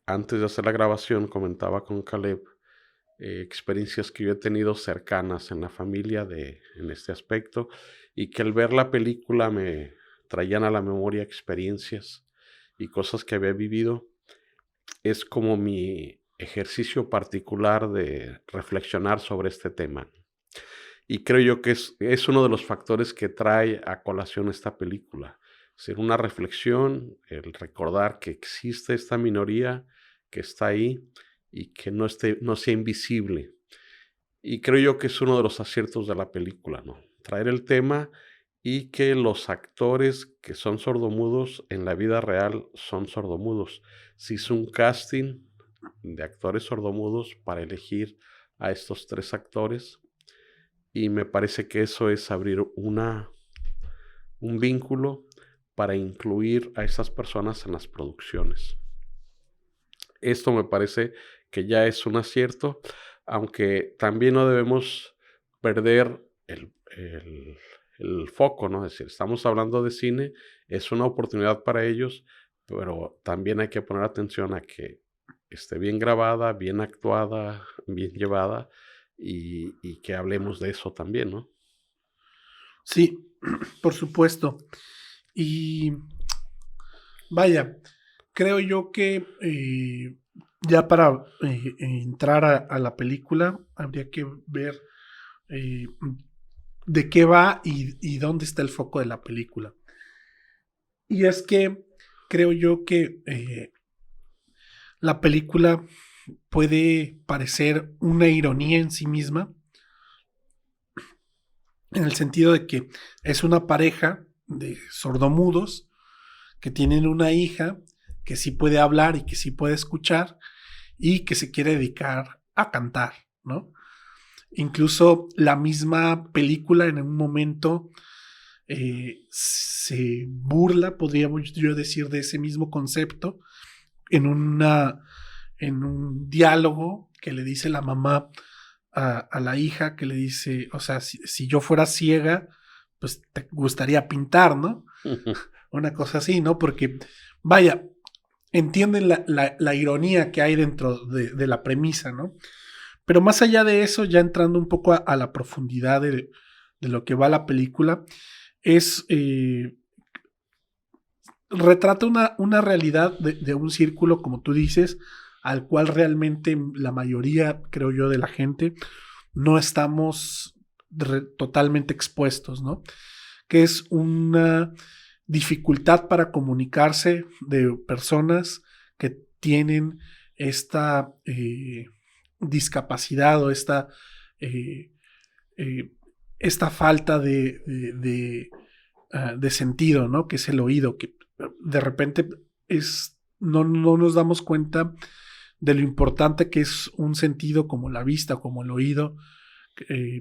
antes de hacer la grabación comentaba con Caleb experiencias que yo he tenido cercanas en la familia en este aspecto, y que al ver la película me traían a la memoria experiencias y cosas que había vivido. Es como mi ejercicio particular de reflexionar sobre este tema. Y creo yo que es uno de los factores que trae a colación esta película. Ser una reflexión, el recordar que existe esta minoría que está ahí y que no sea invisible. Y creo yo que es uno de los aciertos de la película, ¿no? Traer el tema y que los actores que son sordomudos en la vida real son sordomudos. Se hizo un casting de actores sordomudos para elegir a estos 3 actores, y me parece que eso es abrir un vínculo para incluir a esas personas en las producciones. Esto me parece que ya es un acierto, aunque también no debemos perder el foco, ¿no? Es decir, estamos hablando de cine, es una oportunidad para ellos, pero también hay que poner atención a que esté bien grabada, bien actuada, bien llevada, y que hablemos de eso también, ¿no? Sí, por supuesto. Y vaya, creo yo que ya para entrar a la película habría que ver de qué va y dónde está el foco de la película. Y es que creo yo que la película puede parecer una ironía en sí misma, en el sentido de que es una pareja de sordomudos que tienen una hija que sí puede hablar y que sí puede escuchar y que se quiere dedicar a cantar, ¿no? Incluso la misma película en un momento se burla, podríamos yo decir, de ese mismo concepto en un diálogo que le dice la mamá a la hija, que le dice, o sea, si yo fuera ciega, pues te gustaría pintar, ¿no? Una cosa así, ¿no? Porque, vaya, entienden la ironía que hay dentro de la premisa, ¿no? Pero más allá de eso, ya entrando un poco a la profundidad de lo que va la película, es retrata una realidad de un círculo, como tú dices, al cual realmente la mayoría, creo yo, de la gente no estamos totalmente expuestos, ¿no? Que es una dificultad para comunicarse de personas que tienen esta discapacidad o esta falta de sentido, ¿no? Que es el oído, que de repente no nos damos cuenta de lo importante que es un sentido como la vista, como el oído,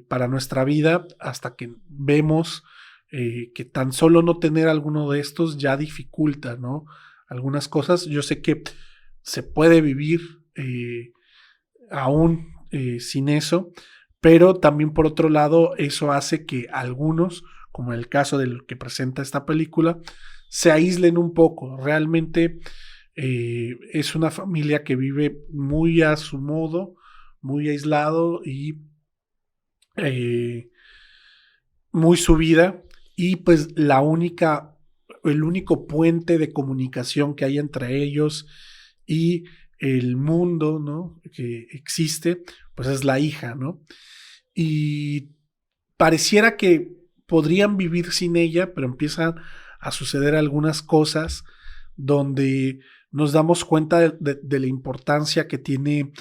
para nuestra vida, hasta que vemos que tan solo no tener alguno de estos ya dificulta, ¿no? Algunas cosas. Yo sé que se puede vivir aún sin eso, pero también por otro lado eso hace que algunos, como en el caso del que presenta esta película, se aíslen un poco. Realmente es una familia que vive muy a su modo, muy aislado y muy su vida, y pues el único puente de comunicación que hay entre ellos y el mundo, ¿no?, que existe, pues es la hija, ¿no? Y pareciera que podrían vivir sin ella, pero empiezan a suceder algunas cosas donde nos damos cuenta de la importancia que tiene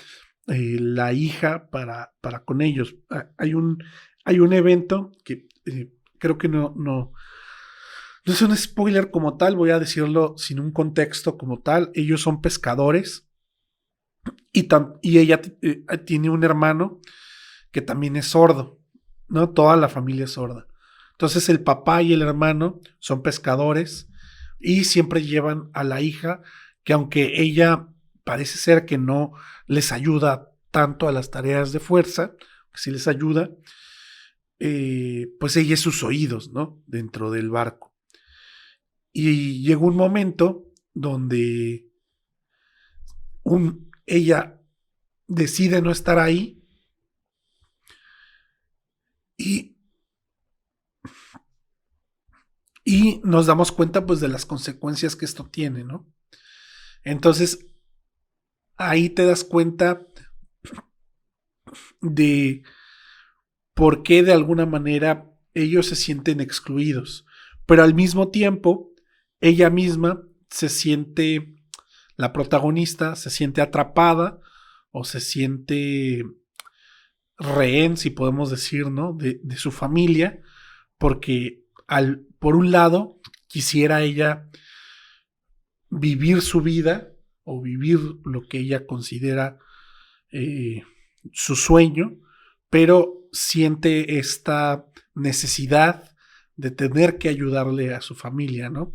la hija para con ellos. Hay un evento que creo que no es un spoiler como tal, voy a decirlo sin un contexto como tal. Ellos son pescadores y ella tiene un hermano que también es sordo, ¿no? Toda la familia es sorda. Entonces el papá y el hermano son pescadores y siempre llevan a la hija, que aunque ella parece ser que no les ayuda tanto a las tareas de fuerza, que sí les ayuda, pues ella es sus oídos, ¿no?, dentro del barco. Y llegó un momento donde ella decide no estar ahí y nos damos cuenta pues de las consecuencias que esto tiene, ¿no? Entonces ahí te das cuenta de por qué de alguna manera ellos se sienten excluidos, pero al mismo tiempo ella misma la protagonista se siente atrapada o se siente rehén, si podemos decir, ¿no?, de su familia, porque por un lado quisiera ella vivir su vida o vivir lo que ella considera su sueño, pero siente esta necesidad de tener que ayudarle a su familia, ¿no?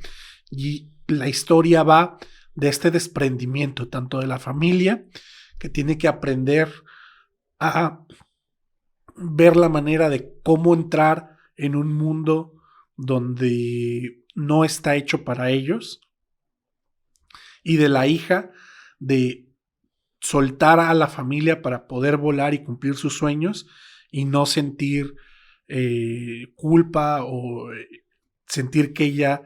Y la historia va de este desprendimiento, tanto de la familia, que tiene que aprender a ver la manera de cómo entrar en un mundo donde no está hecho para ellos, y de la hija de soltar a la familia para poder volar y cumplir sus sueños y no sentir culpa o sentir que ella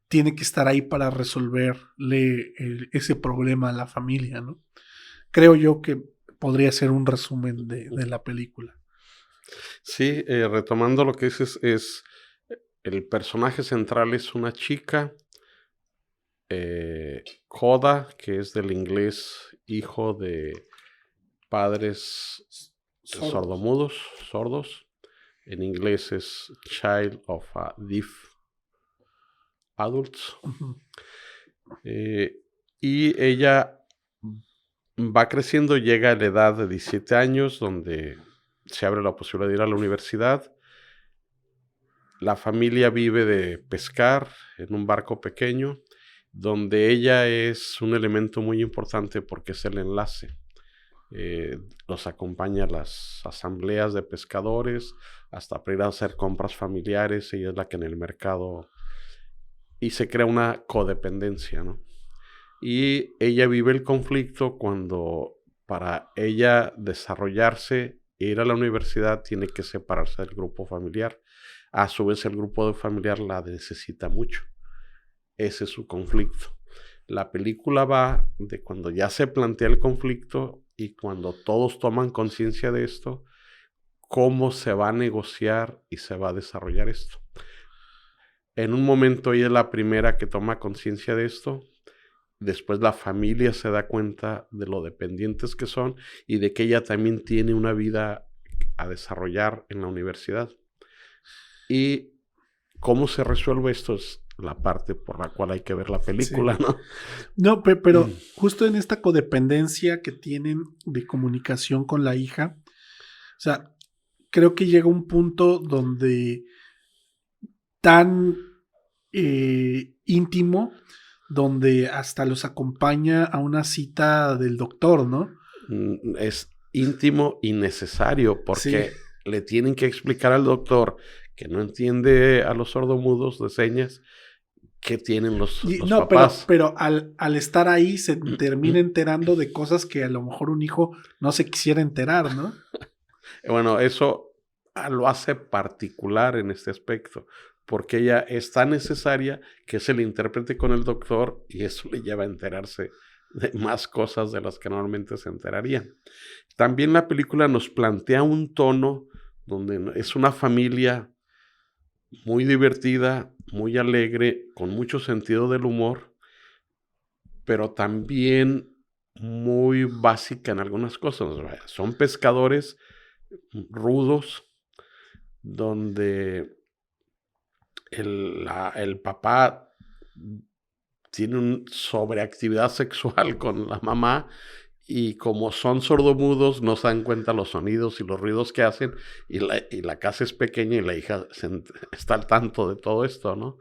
tiene que estar ahí para resolverle ese problema a la familia, ¿no? Creo yo que podría ser un resumen de la película. Sí, retomando lo que dices, el personaje central es una chica, Coda, que es del inglés hijo de padres Sordos. sordos. En inglés es Child of a Deaf Adults. Ujú. Y ella va creciendo, llega a la edad de 17 años, donde se abre la posibilidad de ir a la universidad. La familia vive de pescar en un barco pequeño, donde ella es un elemento muy importante porque es el enlace. Los acompaña a las asambleas de pescadores, hasta para ir a hacer compras familiares. Ella es la que en el mercado... Y se crea una codependencia, ¿no? Y ella vive el conflicto cuando para ella desarrollarse, ir a la universidad, tiene que separarse del grupo familiar. A su vez, el grupo familiar la necesita mucho. Ese es su conflicto. La película va de cuando ya se plantea el conflicto y cuando todos toman conciencia de esto, cómo se va a negociar y se va a desarrollar esto. En un momento ella es la primera que toma conciencia de esto. Después la familia se da cuenta de lo dependientes que son y de que ella también tiene una vida a desarrollar en la universidad. Y cómo se resuelve esto es la parte por la cual hay que ver la película, Sí. ¿no? No, pero justo en esta codependencia que tienen de comunicación con la hija, o sea, creo que llega un punto donde tan íntimo, donde hasta los acompaña a una cita del doctor, ¿no? Es íntimo y necesario porque le tienen que explicar al doctor que no entiende a los sordomudos de señas qué tienen los No, papás. pero al estar ahí se termina enterando de cosas que a lo mejor un hijo no se quisiera enterar, ¿no? Bueno, eso lo hace particular en este aspecto, porque ella es tan necesaria que se le interprete con el doctor y eso le lleva a enterarse de más cosas de las que normalmente se enterarían. También la película nos plantea un tono donde es una familia muy divertida, muy alegre, con mucho sentido del humor, pero también muy básica en algunas cosas. Son pescadores rudos, donde el papá tiene una sobreactividad sexual con la mamá y como son sordomudos no se dan cuenta los sonidos y los ruidos que hacen y la casa es pequeña y la hija está al tanto de todo esto, ¿no?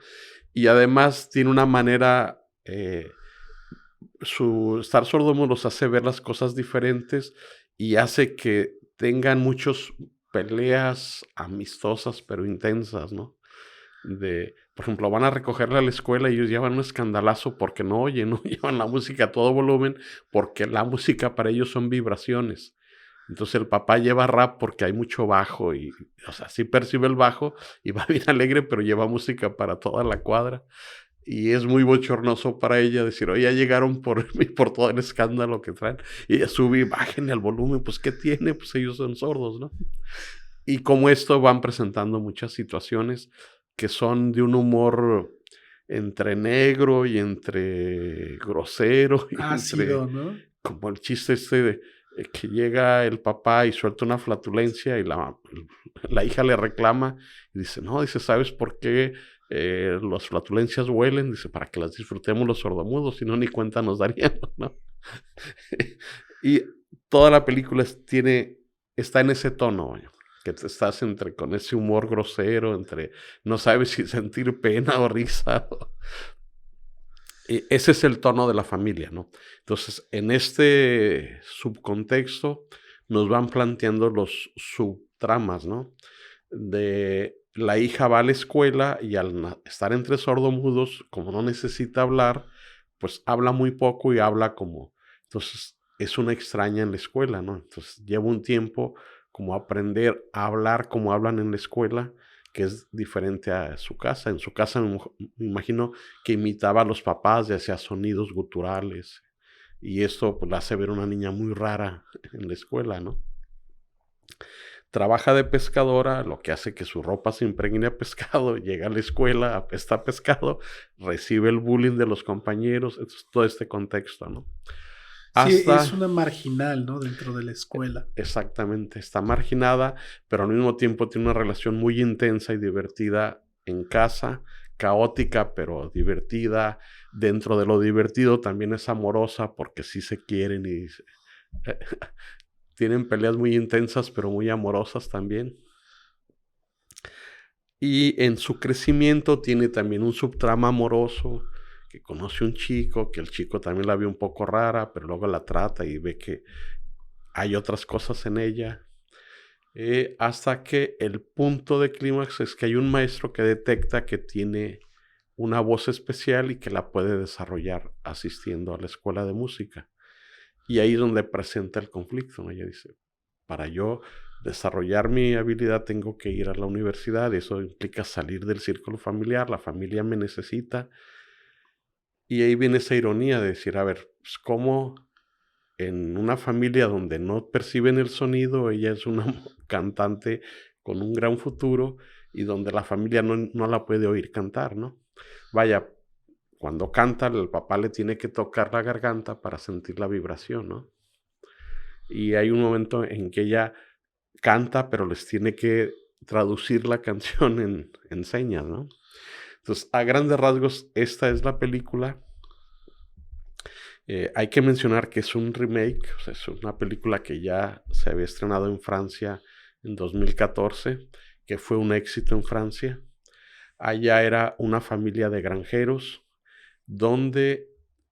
Y además tiene una manera, su estar sordomudo los hace ver las cosas diferentes y hace que tengan muchas peleas amistosas pero intensas, ¿no? Por ejemplo, van a recogerla a la escuela y ellos llevan un escandalazo porque no oyen, no llevan la música a todo volumen, porque la música para ellos son vibraciones. Entonces el papá lleva rap porque hay mucho bajo y, o sea, sí percibe el bajo y va bien alegre, pero lleva música para toda la cuadra. Y es muy bochornoso para ella decir, oye, ya llegaron por todo el escándalo que traen. Y ella sube y bájenle al volumen, pues ¿qué tiene? Pues ellos son sordos, ¿no? Y como esto van presentando muchas situaciones que son de un humor entre negro y entre grosero y Ácido, ¿no? como el chiste de que llega el papá y suelta una flatulencia y la hija le reclama y dice, no, dice, ¿sabes por qué las flatulencias huelen? Dice, para que las disfrutemos los sordomudos, si no ni cuenta nos daríamos, ¿no? Y toda la película está en ese tono, ¿no? Que te estás con ese humor grosero, no sabes si sentir pena o risa. Ese es el tono de la familia, ¿no? Entonces, en este subcontexto nos van planteando los subtramas, ¿no? De la hija va a la escuela y al estar entre sordomudos, como no necesita hablar, pues habla muy poco y habla como... Entonces, es una extraña en la escuela, ¿no? Entonces, lleva un tiempo como aprender a hablar como hablan en la escuela, que es diferente a su casa. En su casa me imagino que imitaba a los papás y hacía sonidos guturales. Y esto pues, la hace ver una niña muy rara en la escuela, ¿no? trabaja de pescadora, lo que hace que su ropa se impregne a pescado, llega a la escuela, apesta a pescado, recibe el bullying de los compañeros, todo este contexto, ¿no? Sí, es Hasta, una marginal, ¿no? Dentro de la escuela. exactamente, está marginada, pero al mismo tiempo tiene una relación muy intensa y divertida en casa, caótica, pero divertida. Dentro de lo divertido también es amorosa porque sí se quieren y tienen peleas muy intensas, pero muy amorosas también. Y en su crecimiento tiene también un subtrama amoroso, que conoce un chico, que el chico también la ve un poco rara, pero luego la trata y ve que hay otras cosas en ella. Hasta que el punto de clímax es que hay un maestro que detecta que tiene una voz especial y que la puede desarrollar asistiendo a la escuela de música. Y ahí es donde presenta el conflicto, ¿no? Ella dice, para yo desarrollar mi habilidad tengo que ir a la universidad, y eso implica salir del círculo familiar, la familia me necesita. Y ahí viene esa ironía de decir, a ver, pues cómo en una familia donde no perciben el sonido, ella es una cantante con un gran futuro y donde la familia no la puede oír cantar, ¿no? Vaya, cuando canta, el papá le tiene que tocar la garganta para sentir la vibración, ¿no? Y hay un momento en que ella canta, pero les tiene que traducir la canción en señas, ¿no? Entonces, a grandes rasgos, esta es la película. Hay que mencionar que es un remake, o sea, es una película que ya se había estrenado en Francia en 2014, que fue un éxito en Francia. Allá era una familia de granjeros, donde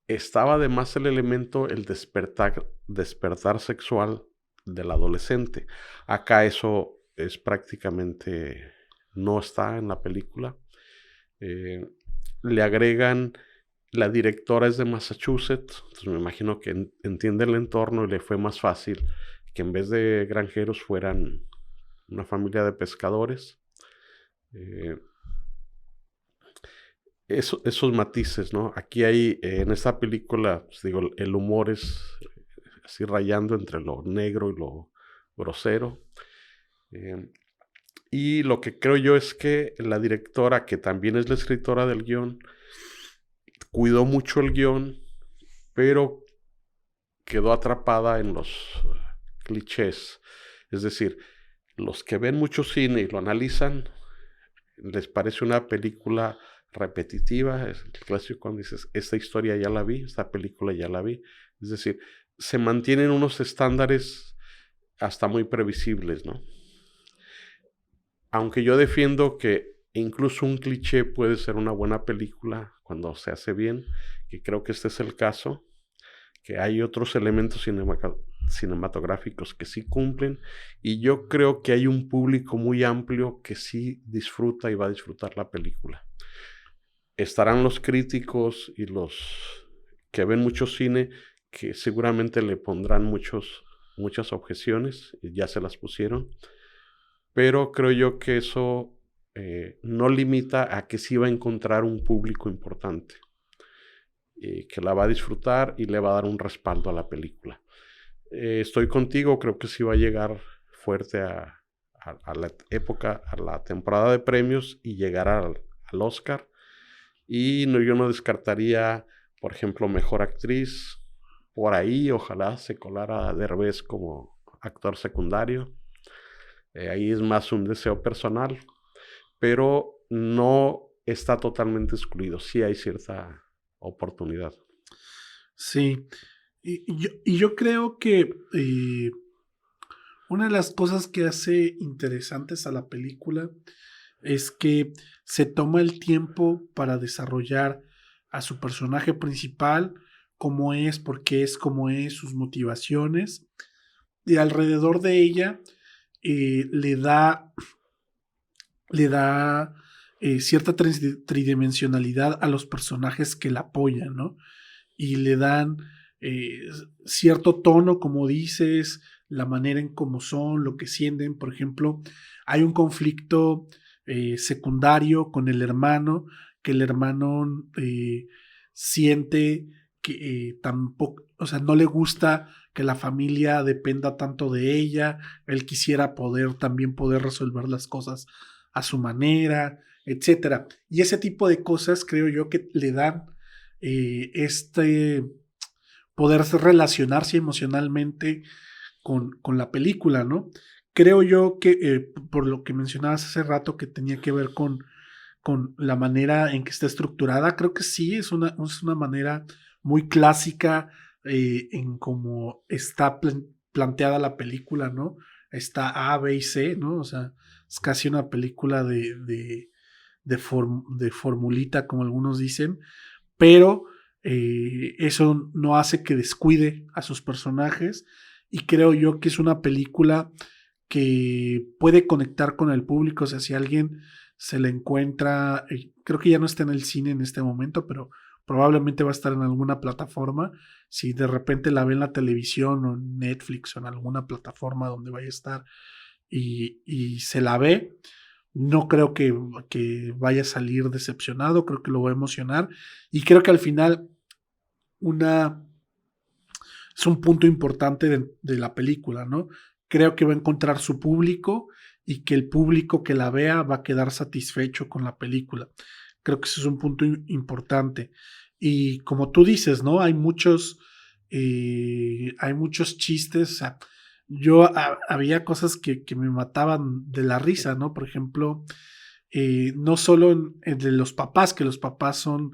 estaba además el elemento, el despertar sexual del adolescente. Acá eso es prácticamente, no está en la película. Le agregan, la directora es de Massachusetts, entonces me imagino que entiende el entorno y le fue más fácil que en vez de granjeros fueran una familia de pescadores. Esos matices, ¿no? Aquí hay, en esta película, pues digo, el humor es así rayando entre lo negro y lo grosero. Y lo que creo yo es que la directora, que también es la escritora del guión, cuidó mucho el guión, pero quedó atrapada en los clichés. Es decir, los que ven mucho cine y lo analizan, les parece una película repetitiva. Es el clásico cuando dices, esta historia ya la vi, esta película ya la vi. Es decir, se mantienen unos estándares hasta muy previsibles, ¿no? Aunque yo defiendo que incluso un cliché puede ser una buena película cuando se hace bien, que creo que este es el caso, que hay otros elementos cinematográficos que sí cumplen, y yo creo que hay un público muy amplio que sí disfruta y va a disfrutar la película. Estarán los críticos y los que ven mucho cine que seguramente le pondrán muchas objeciones, y ya se las pusieron, pero creo yo que eso no limita a que sí va a encontrar un público importante, que la va a disfrutar y le va a dar un respaldo a la película. Estoy contigo, creo que sí va a llegar fuerte a la época, a la temporada de premios y llegar al Oscar. Y yo no descartaría, por ejemplo, mejor actriz. Por ahí, ojalá se colara Derbez como actor secundario. Ahí es más un deseo personal, pero no está totalmente excluido. Sí hay cierta oportunidad. Sí. Y yo creo que una de las cosas que hace interesantes a la película es que se toma el tiempo para desarrollar a su personaje principal, cómo es, por qué es como es, sus motivaciones, y alrededor de ella le da cierta tridimensionalidad a los personajes que la apoyan, ¿no? Y le dan eh, cierto tono, como dices, la manera en cómo son, lo que sienten. Por ejemplo, hay un conflicto secundario con el hermano, que el hermano siente que tampoco, o sea, no le gusta que la familia dependa tanto de ella, él quisiera también poder resolver las cosas a su manera, etcétera. Y ese tipo de cosas creo yo que le dan poder relacionarse emocionalmente con la película, ¿no? Creo yo que por lo que mencionabas hace rato que tenía que ver con la manera en que está estructurada, creo que sí, es una manera muy clásica en cómo está planteada la película, ¿no? Está A, B y C, ¿no? O sea, es casi una película de formulita, como algunos dicen, pero eso no hace que descuide a sus personajes y creo yo que es una película que puede conectar con el público. O sea, si alguien se la encuentra, creo que ya no está en el cine en este momento, pero probablemente va a estar en alguna plataforma. Si de repente la ve en la televisión o en Netflix o en alguna plataforma donde vaya a estar y se la ve, no creo que vaya a salir decepcionado, creo que lo va a emocionar y creo que al final es un punto importante de la película, ¿no? Creo que va a encontrar su público y que el público que la vea va a quedar satisfecho con la película. Creo que ese es un punto importante. Y como tú dices, ¿no? Hay muchos chistes. O sea, había cosas que me mataban de la risa, ¿no? Por ejemplo, no solo de los papás, que los papás son,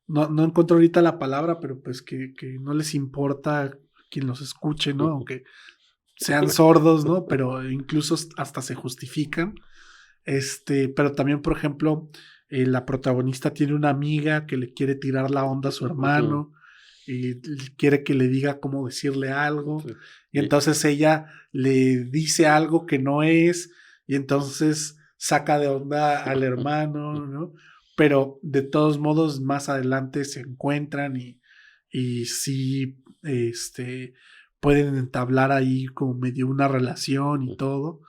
no encuentro ahorita la palabra, pero pues que no les importa quien los escuche, ¿no? Aunque sean sordos, ¿no? Pero incluso hasta se justifican. Pero también, por ejemplo, la protagonista tiene una amiga que le quiere tirar la onda a su hermano y quiere que le diga cómo decirle algo. Sí. Y entonces ella le dice algo que no es y entonces saca de onda al hermano, ¿no? Pero de todos modos más adelante se encuentran y sí pueden entablar ahí como medio una relación y todo.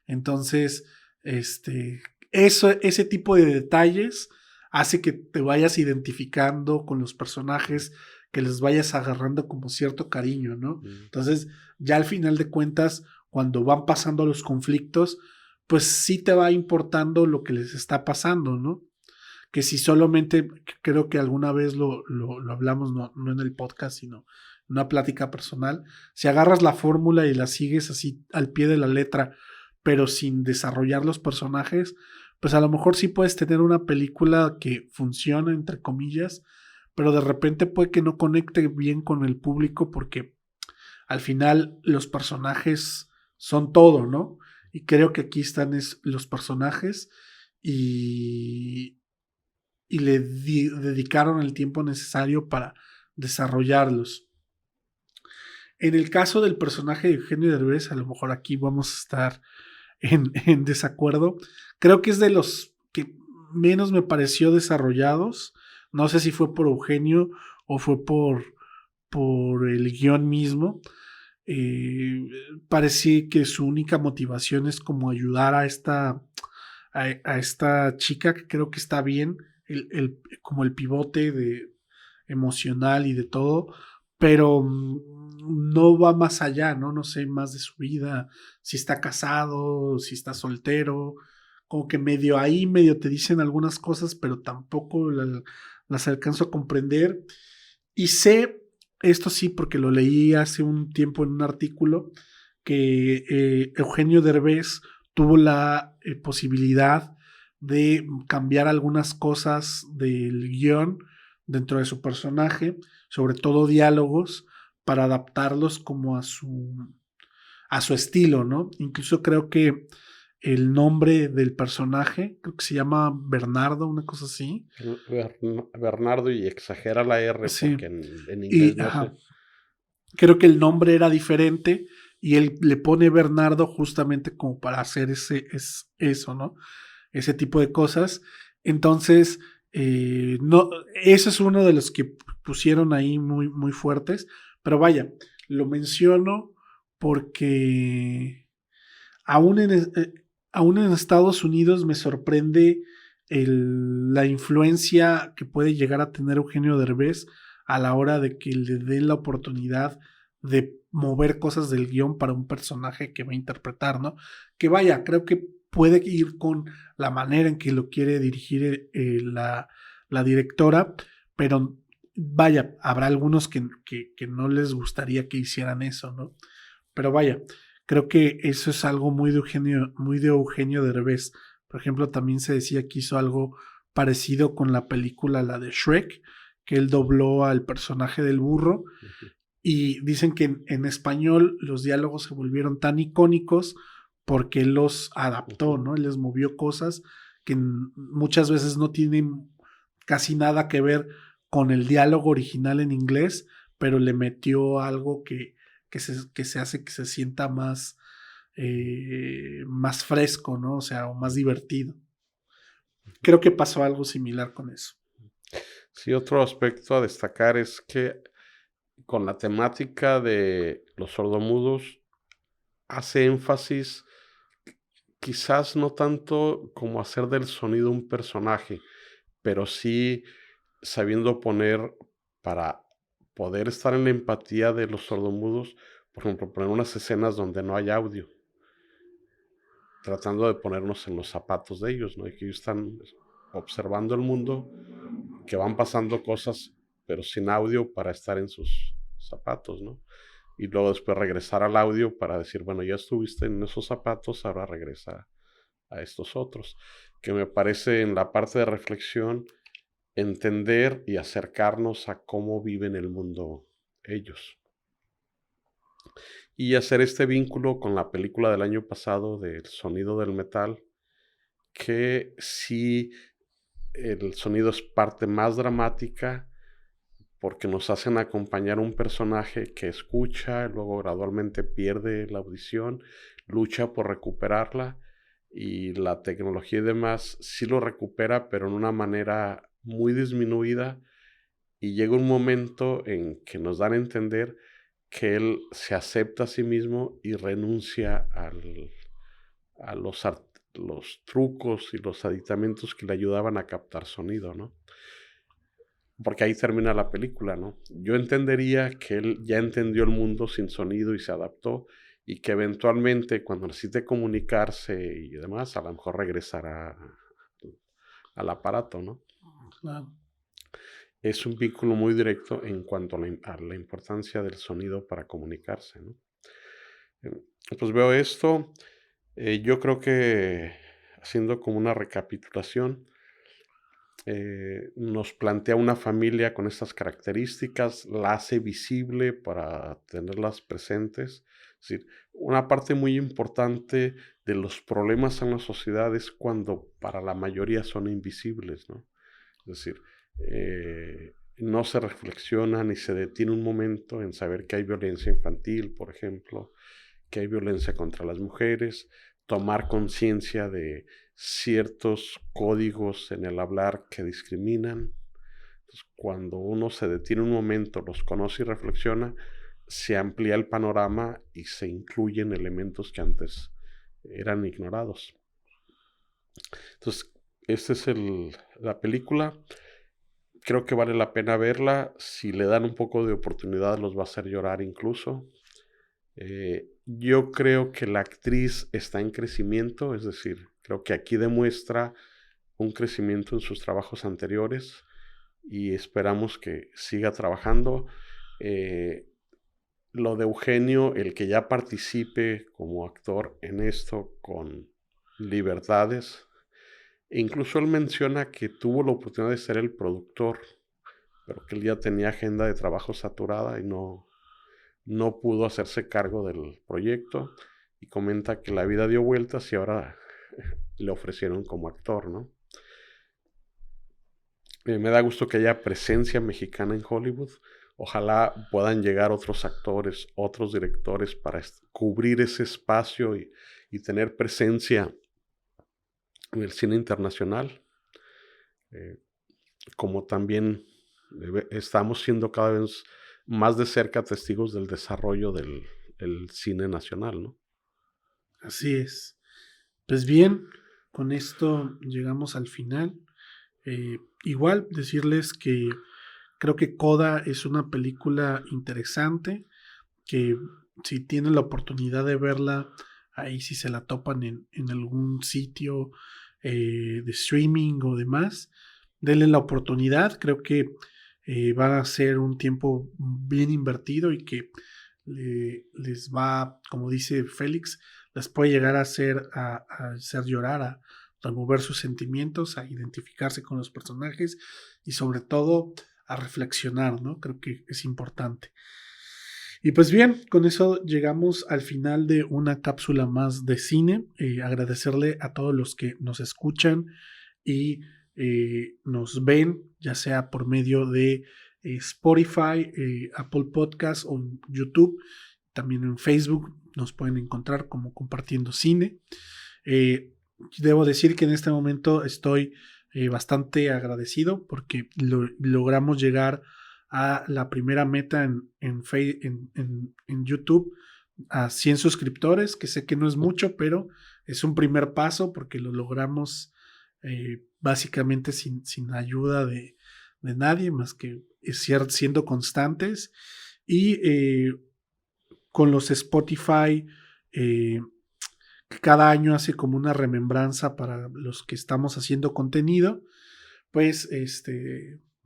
Entonces, ese tipo de detalles hace que te vayas identificando con los personajes, que les vayas agarrando como cierto cariño, ¿no? Entonces, ya al final de cuentas, cuando van pasando los conflictos, pues sí te va importando lo que les está pasando, ¿no? Que si solamente, creo que alguna vez lo hablamos, no en el podcast, sino en una plática personal, si agarras la fórmula y la sigues así al pie de la letra, pero sin desarrollar los personajes, pues a lo mejor sí puedes tener una película que funciona, entre comillas, pero de repente puede que no conecte bien con el público porque al final los personajes son todo, ¿no? Y creo que aquí están los personajes y le dedicaron el tiempo necesario para desarrollarlos. En el caso del personaje de Eugenio Derbez, a lo mejor aquí vamos a estar en desacuerdo. Creo que es de los que menos me pareció desarrollados. No sé si fue por Eugenio o fue por el guión mismo. Parecía que su única motivación es como ayudar a esta chica, que creo que está bien, como el pivote emocional y de todo, pero no va más allá, ¿no? No sé más de su vida, si está casado, si está soltero, como que medio ahí, medio te dicen algunas cosas, pero tampoco las alcanzo a comprender. Y sé, esto sí, porque lo leí hace un tiempo en un artículo, que Eugenio Derbez tuvo la posibilidad de cambiar algunas cosas del guión dentro de su personaje, sobre todo diálogos, para adaptarlos como a su estilo, ¿no? Incluso creo que el nombre del personaje, creo que se llama Bernardo, una cosa así. Bernardo, y exagera la R, sí, porque en inglés no sé. Creo que el nombre era diferente y él le pone Bernardo justamente como para hacer eso, ¿no? Ese tipo de cosas. Entonces, no, eso es uno de los que pusieron ahí muy, muy fuertes. Pero lo menciono porque aún en Estados Unidos me sorprende la influencia que puede llegar a tener Eugenio Derbez a la hora de que le den la oportunidad de mover cosas del guión para un personaje que va a interpretar, ¿no? Que vaya, creo que puede ir con la manera en que lo quiere dirigir la directora, pero vaya, habrá algunos que no les gustaría que hicieran eso, ¿no? Pero vaya, creo que eso es algo muy de Eugenio Derbez. Por ejemplo, también se decía que hizo algo parecido con la película, la de Shrek, que él dobló al personaje del burro. Y dicen que en español los diálogos se volvieron tan icónicos porque él los adaptó, ¿no? Él les movió cosas que muchas veces no tienen casi nada que ver con el diálogo original en inglés, pero le metió algo que se hace que se sienta más, más fresco, ¿no? O sea, o más divertido. Creo que pasó algo similar con eso. Sí, otro aspecto a destacar es que con la temática de los sordomudos hace énfasis quizás no tanto como hacer del sonido un personaje, pero sí sabiendo poner para poder estar en la empatía de los sordomudos, por ejemplo, poner unas escenas donde no hay audio, tratando de ponernos en los zapatos de ellos, ¿no? Y que ellos están observando el mundo, que van pasando cosas, pero sin audio para estar en sus zapatos, ¿no? Y luego después regresar al audio para decir, bueno, ya estuviste en esos zapatos, ahora regresa a estos otros, que me parece en la parte de reflexión entender y acercarnos a cómo viven el mundo ellos. Y hacer este vínculo con la película del año pasado del sonido del metal, que sí el sonido es parte más dramática porque nos hacen acompañar un personaje que escucha, luego gradualmente pierde la audición, lucha por recuperarla y la tecnología y demás sí lo recupera, pero en una manera muy disminuida, y llega un momento en que nos dan a entender que él se acepta a sí mismo y renuncia a los trucos y los aditamentos que le ayudaban a captar sonido, ¿no? Porque ahí termina la película, ¿no? Yo entendería que él ya entendió el mundo sin sonido y se adaptó, y que eventualmente cuando necesite comunicarse y demás, a lo mejor regresará al aparato, ¿no? Claro. Es un vínculo muy directo en cuanto a la importancia del sonido para comunicarse, ¿no? Pues veo esto, yo creo que haciendo como una recapitulación, nos plantea una familia con estas características, la hace visible para tenerlas presentes. Es decir, una parte muy importante de los problemas en la sociedad es cuando para la mayoría son invisibles, ¿no? Es decir, no se reflexiona ni se detiene un momento en saber que hay violencia infantil, por ejemplo, que hay violencia contra las mujeres, tomar conciencia de ciertos códigos en el hablar que discriminan. Entonces, cuando uno se detiene un momento, los conoce y reflexiona, se amplía el panorama y se incluyen elementos que antes eran ignorados. Entonces, esta es la película. Creo que vale la pena verla. Si le dan un poco de oportunidad, los va a hacer llorar incluso. Yo creo que la actriz está en crecimiento, es decir, creo que aquí demuestra un crecimiento en sus trabajos anteriores y esperamos que siga trabajando. Lo de Eugenio, el que ya participe como actor en esto con libertades, e incluso él menciona que tuvo la oportunidad de ser el productor, pero que él ya tenía agenda de trabajo saturada y no pudo hacerse cargo del proyecto, y comenta que la vida dio vueltas y ahora le ofrecieron como actor, ¿no? Me da gusto que haya presencia mexicana en Hollywood. Ojalá puedan llegar otros actores, otros directores para cubrir ese espacio y tener presencia en el cine internacional. Como también estamos siendo cada vez más de cerca testigos del desarrollo del cine nacional, ¿no? Así es. Pues bien, con esto llegamos al final. Igual decirles que Creo que Coda es una película interesante que si tienen la oportunidad de verla, ahí si se la topan en algún sitio de streaming o demás, denle la oportunidad. Creo que va a ser un tiempo bien invertido y que les va, como dice Félix, les puede llegar a hacer llorar, a remover sus sentimientos, a identificarse con los personajes y sobre todo a reflexionar, ¿no? Creo que es importante. Y pues bien, con eso llegamos al final de una cápsula más de cine. Agradecerle a todos los que nos escuchan y nos ven, ya sea por medio de Spotify, Apple Podcasts o YouTube. También en Facebook nos pueden encontrar como Compartiendo Cine. Debo decir que en este momento estoy bastante agradecido porque logramos llegar a la primera meta en YouTube, a 100 suscriptores, que sé que no es mucho, pero es un primer paso porque lo logramos básicamente sin ayuda de nadie, más que siendo constantes. Y con los Spotify, cada año hace como una remembranza para los que estamos haciendo contenido, pues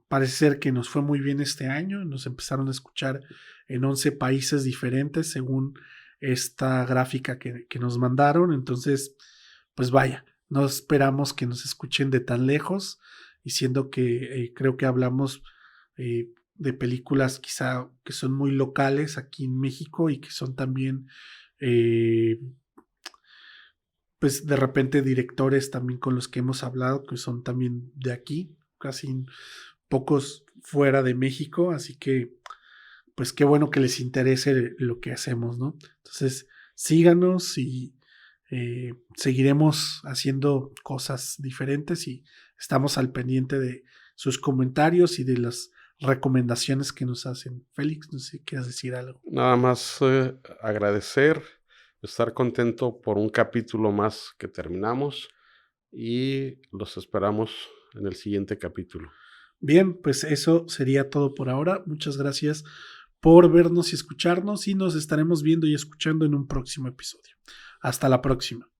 parece ser que nos fue muy bien este año. Nos empezaron a escuchar en 11 países diferentes según esta gráfica que nos mandaron. Entonces, pues vaya, no esperamos que nos escuchen de tan lejos, y siendo que creo que hablamos de películas quizá que son muy locales aquí en México y que son también pues de repente directores también con los que hemos hablado que son también de aquí, casi pocos fuera de México, así que pues qué bueno que les interese lo que hacemos, ¿no? Entonces síganos y seguiremos haciendo cosas diferentes y estamos al pendiente de sus comentarios y de las recomendaciones que nos hacen. Félix, no sé si quieres decir algo. Nada más agradecer, estar contento por un capítulo más que terminamos y los esperamos en el siguiente capítulo. Bien, pues eso sería todo por ahora. Muchas gracias por vernos y escucharnos y nos estaremos viendo y escuchando en un próximo episodio. Hasta la próxima.